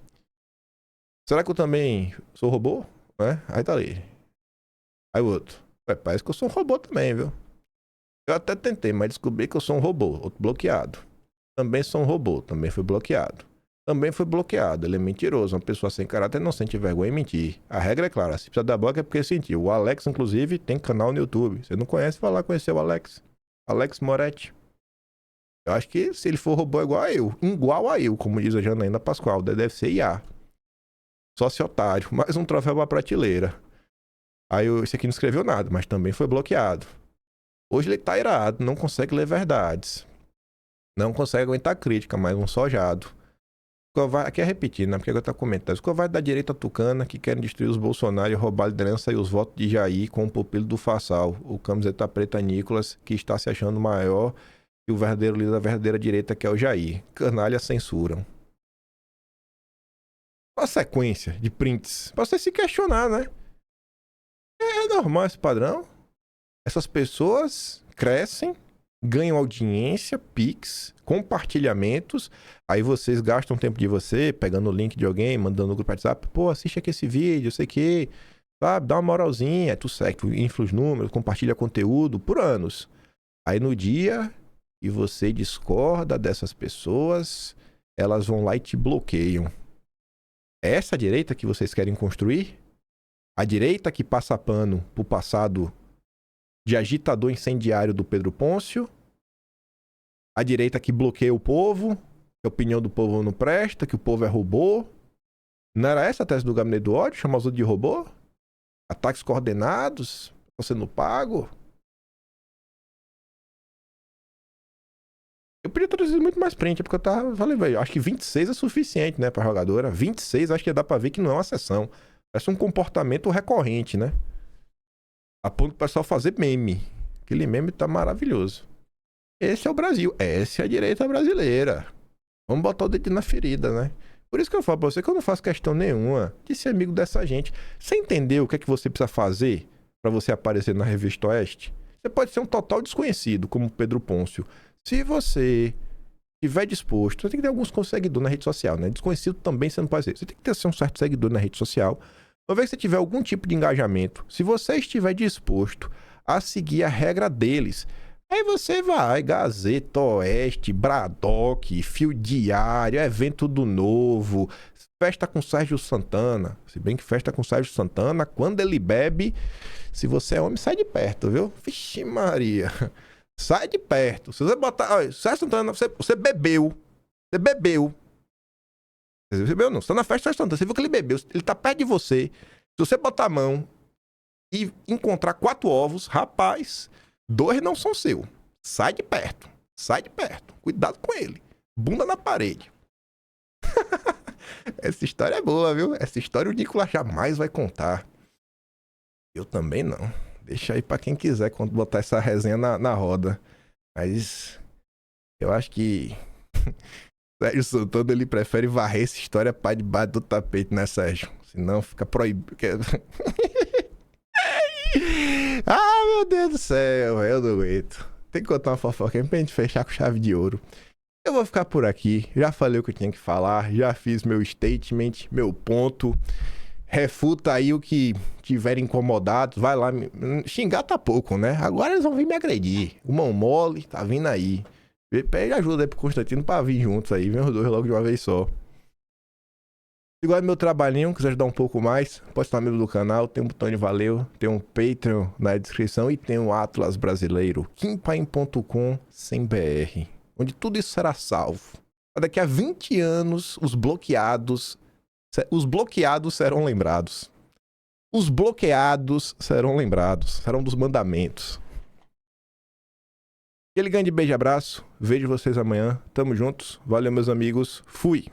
Será que eu também sou robô? Né? Aí tá ali. Aí o outro. Parece que eu sou um robô também, viu? Eu até tentei, mas descobri que eu sou um robô. Outro bloqueado. Também sou um robô. Também fui bloqueado. Também foi bloqueado. Ele é mentiroso. Uma pessoa sem caráter não sente vergonha em mentir. A regra é clara. Se precisa dar bloco é porque sentiu. O Alex, inclusive, tem canal no YouTube. Você não conhece? Vai lá conhecer o Alex. Alex Moretti. Eu acho que se ele for robô igual a eu, como diz a Janaína Pascoal, deve ser IA. Sócio otário. Mais um troféu pra prateleira. Aí esse aqui não escreveu nada, mas também foi bloqueado. Hoje ele tá irado. Não consegue ler verdades. Não consegue aguentar crítica, mas um sojado. Aqui é repetir, né? Porque agora tá comentando. Os covardes da direita tucana que querem destruir os Bolsonaro e roubar a liderança e os votos de Jair com o pupilo do Fassal, o camiseta preta Nicolas, que está se achando maior E o verdadeiro líder da verdadeira direita, que é o Jair. Canalha censuram. Uma sequência de prints pra você se questionar, né? É normal esse padrão. Essas pessoas crescem, ganham audiência, Pix, compartilhamentos. Aí vocês gastam tempo de você, pegando o link de alguém, mandando no grupo WhatsApp. Pô, assiste aqui esse vídeo, sei que, sabe? Dá uma moralzinha. Tu segue, tu infla os números, compartilha conteúdo por anos. Aí no dia que você discorda dessas pessoas, elas vão lá e te bloqueiam. É essa direita que vocês querem construir? A direita que passa pano pro passado de agitador incendiário do Pedro Pôncio? A direita que bloqueia o povo, que a opinião do povo não presta, que o povo é robô? Não era essa a tese do Gabinete do Ódio? Chamar os outros de robô? Ataques coordenados? Você não pago? Eu podia traduzir muito mais print, porque eu tava... Falei, velho, acho que 26 é suficiente, né, pra jogadora. 26 acho que dá pra ver que não é uma exceção. Parece um comportamento recorrente, né? A ponto do pessoal fazer meme. Aquele meme tá maravilhoso. Esse é o Brasil. Essa é a direita brasileira. Vamos botar o dedo na ferida, né? Por isso que eu falo pra você que eu não faço questão nenhuma de ser amigo dessa gente. Você entendeu o que é que você precisa fazer pra você aparecer na Revista Oeste? Você pode ser um total desconhecido, como Pedro Pôncio. Se você estiver disposto, você tem que ter alguns seguidores na rede social, né? Desconhecido também você não pode ser. Você tem que ter um certo seguidor na rede social. Uma vez que você tiver algum tipo de engajamento, se você estiver disposto a seguir a regra deles, aí você vai, Gazeta Oeste, Bradock, Fio Diário, Evento do Novo, Festa com Sérgio Santana. Se bem que Festa com Sérgio Santana, quando ele bebe, se você é homem, sai de perto, viu? Vixe Maria. Sai de perto. Se você botar... Olha, Sérgio Santana, você bebeu. Você bebeu. Você bebeu não. Você tá na festa Sérgio Santana. Você viu que ele bebeu. Ele tá perto de você. Se você botar a mão e encontrar 4 ovos, rapaz, 2 não são seus. Sai de perto. Sai de perto. Cuidado com ele. Bunda na parede. Essa história é boa, viu? Essa história o Nicolas jamais vai contar. Eu também não. Deixa aí pra quem quiser quando botar essa resenha na roda. Mas eu acho que Sérgio Santana, ele prefere varrer essa história pra debaixo do tapete, né, Sérgio? Senão fica proibido. Ah, meu Deus do céu, eu não aguento. Tem que contar uma fofoca pra gente fechar com chave de ouro. Eu vou ficar por aqui. Já falei o que eu tinha que falar. Já fiz meu statement, meu ponto. Refuta aí o que tiver incomodado. Vai lá. Xingar tá pouco, né? Agora eles vão vir me agredir. O mão mole tá vindo aí. Pede ajuda aí pro Constantino pra vir juntos aí. Vem os dois logo de uma vez só. Se gosta do meu trabalhinho, quiser ajudar um pouco mais, pode estar amigo do canal. Tem um botão de valeu. Tem um Patreon na descrição. E tem o Atlas Brasileiro. Kimpaim.com/br. Onde tudo isso será salvo. Daqui a 20 anos, os bloqueados serão lembrados. Os bloqueados serão lembrados. Serão dos mandamentos. Aquele grande beijo e abraço. Vejo vocês amanhã. Tamo juntos. Valeu, meus amigos. Fui.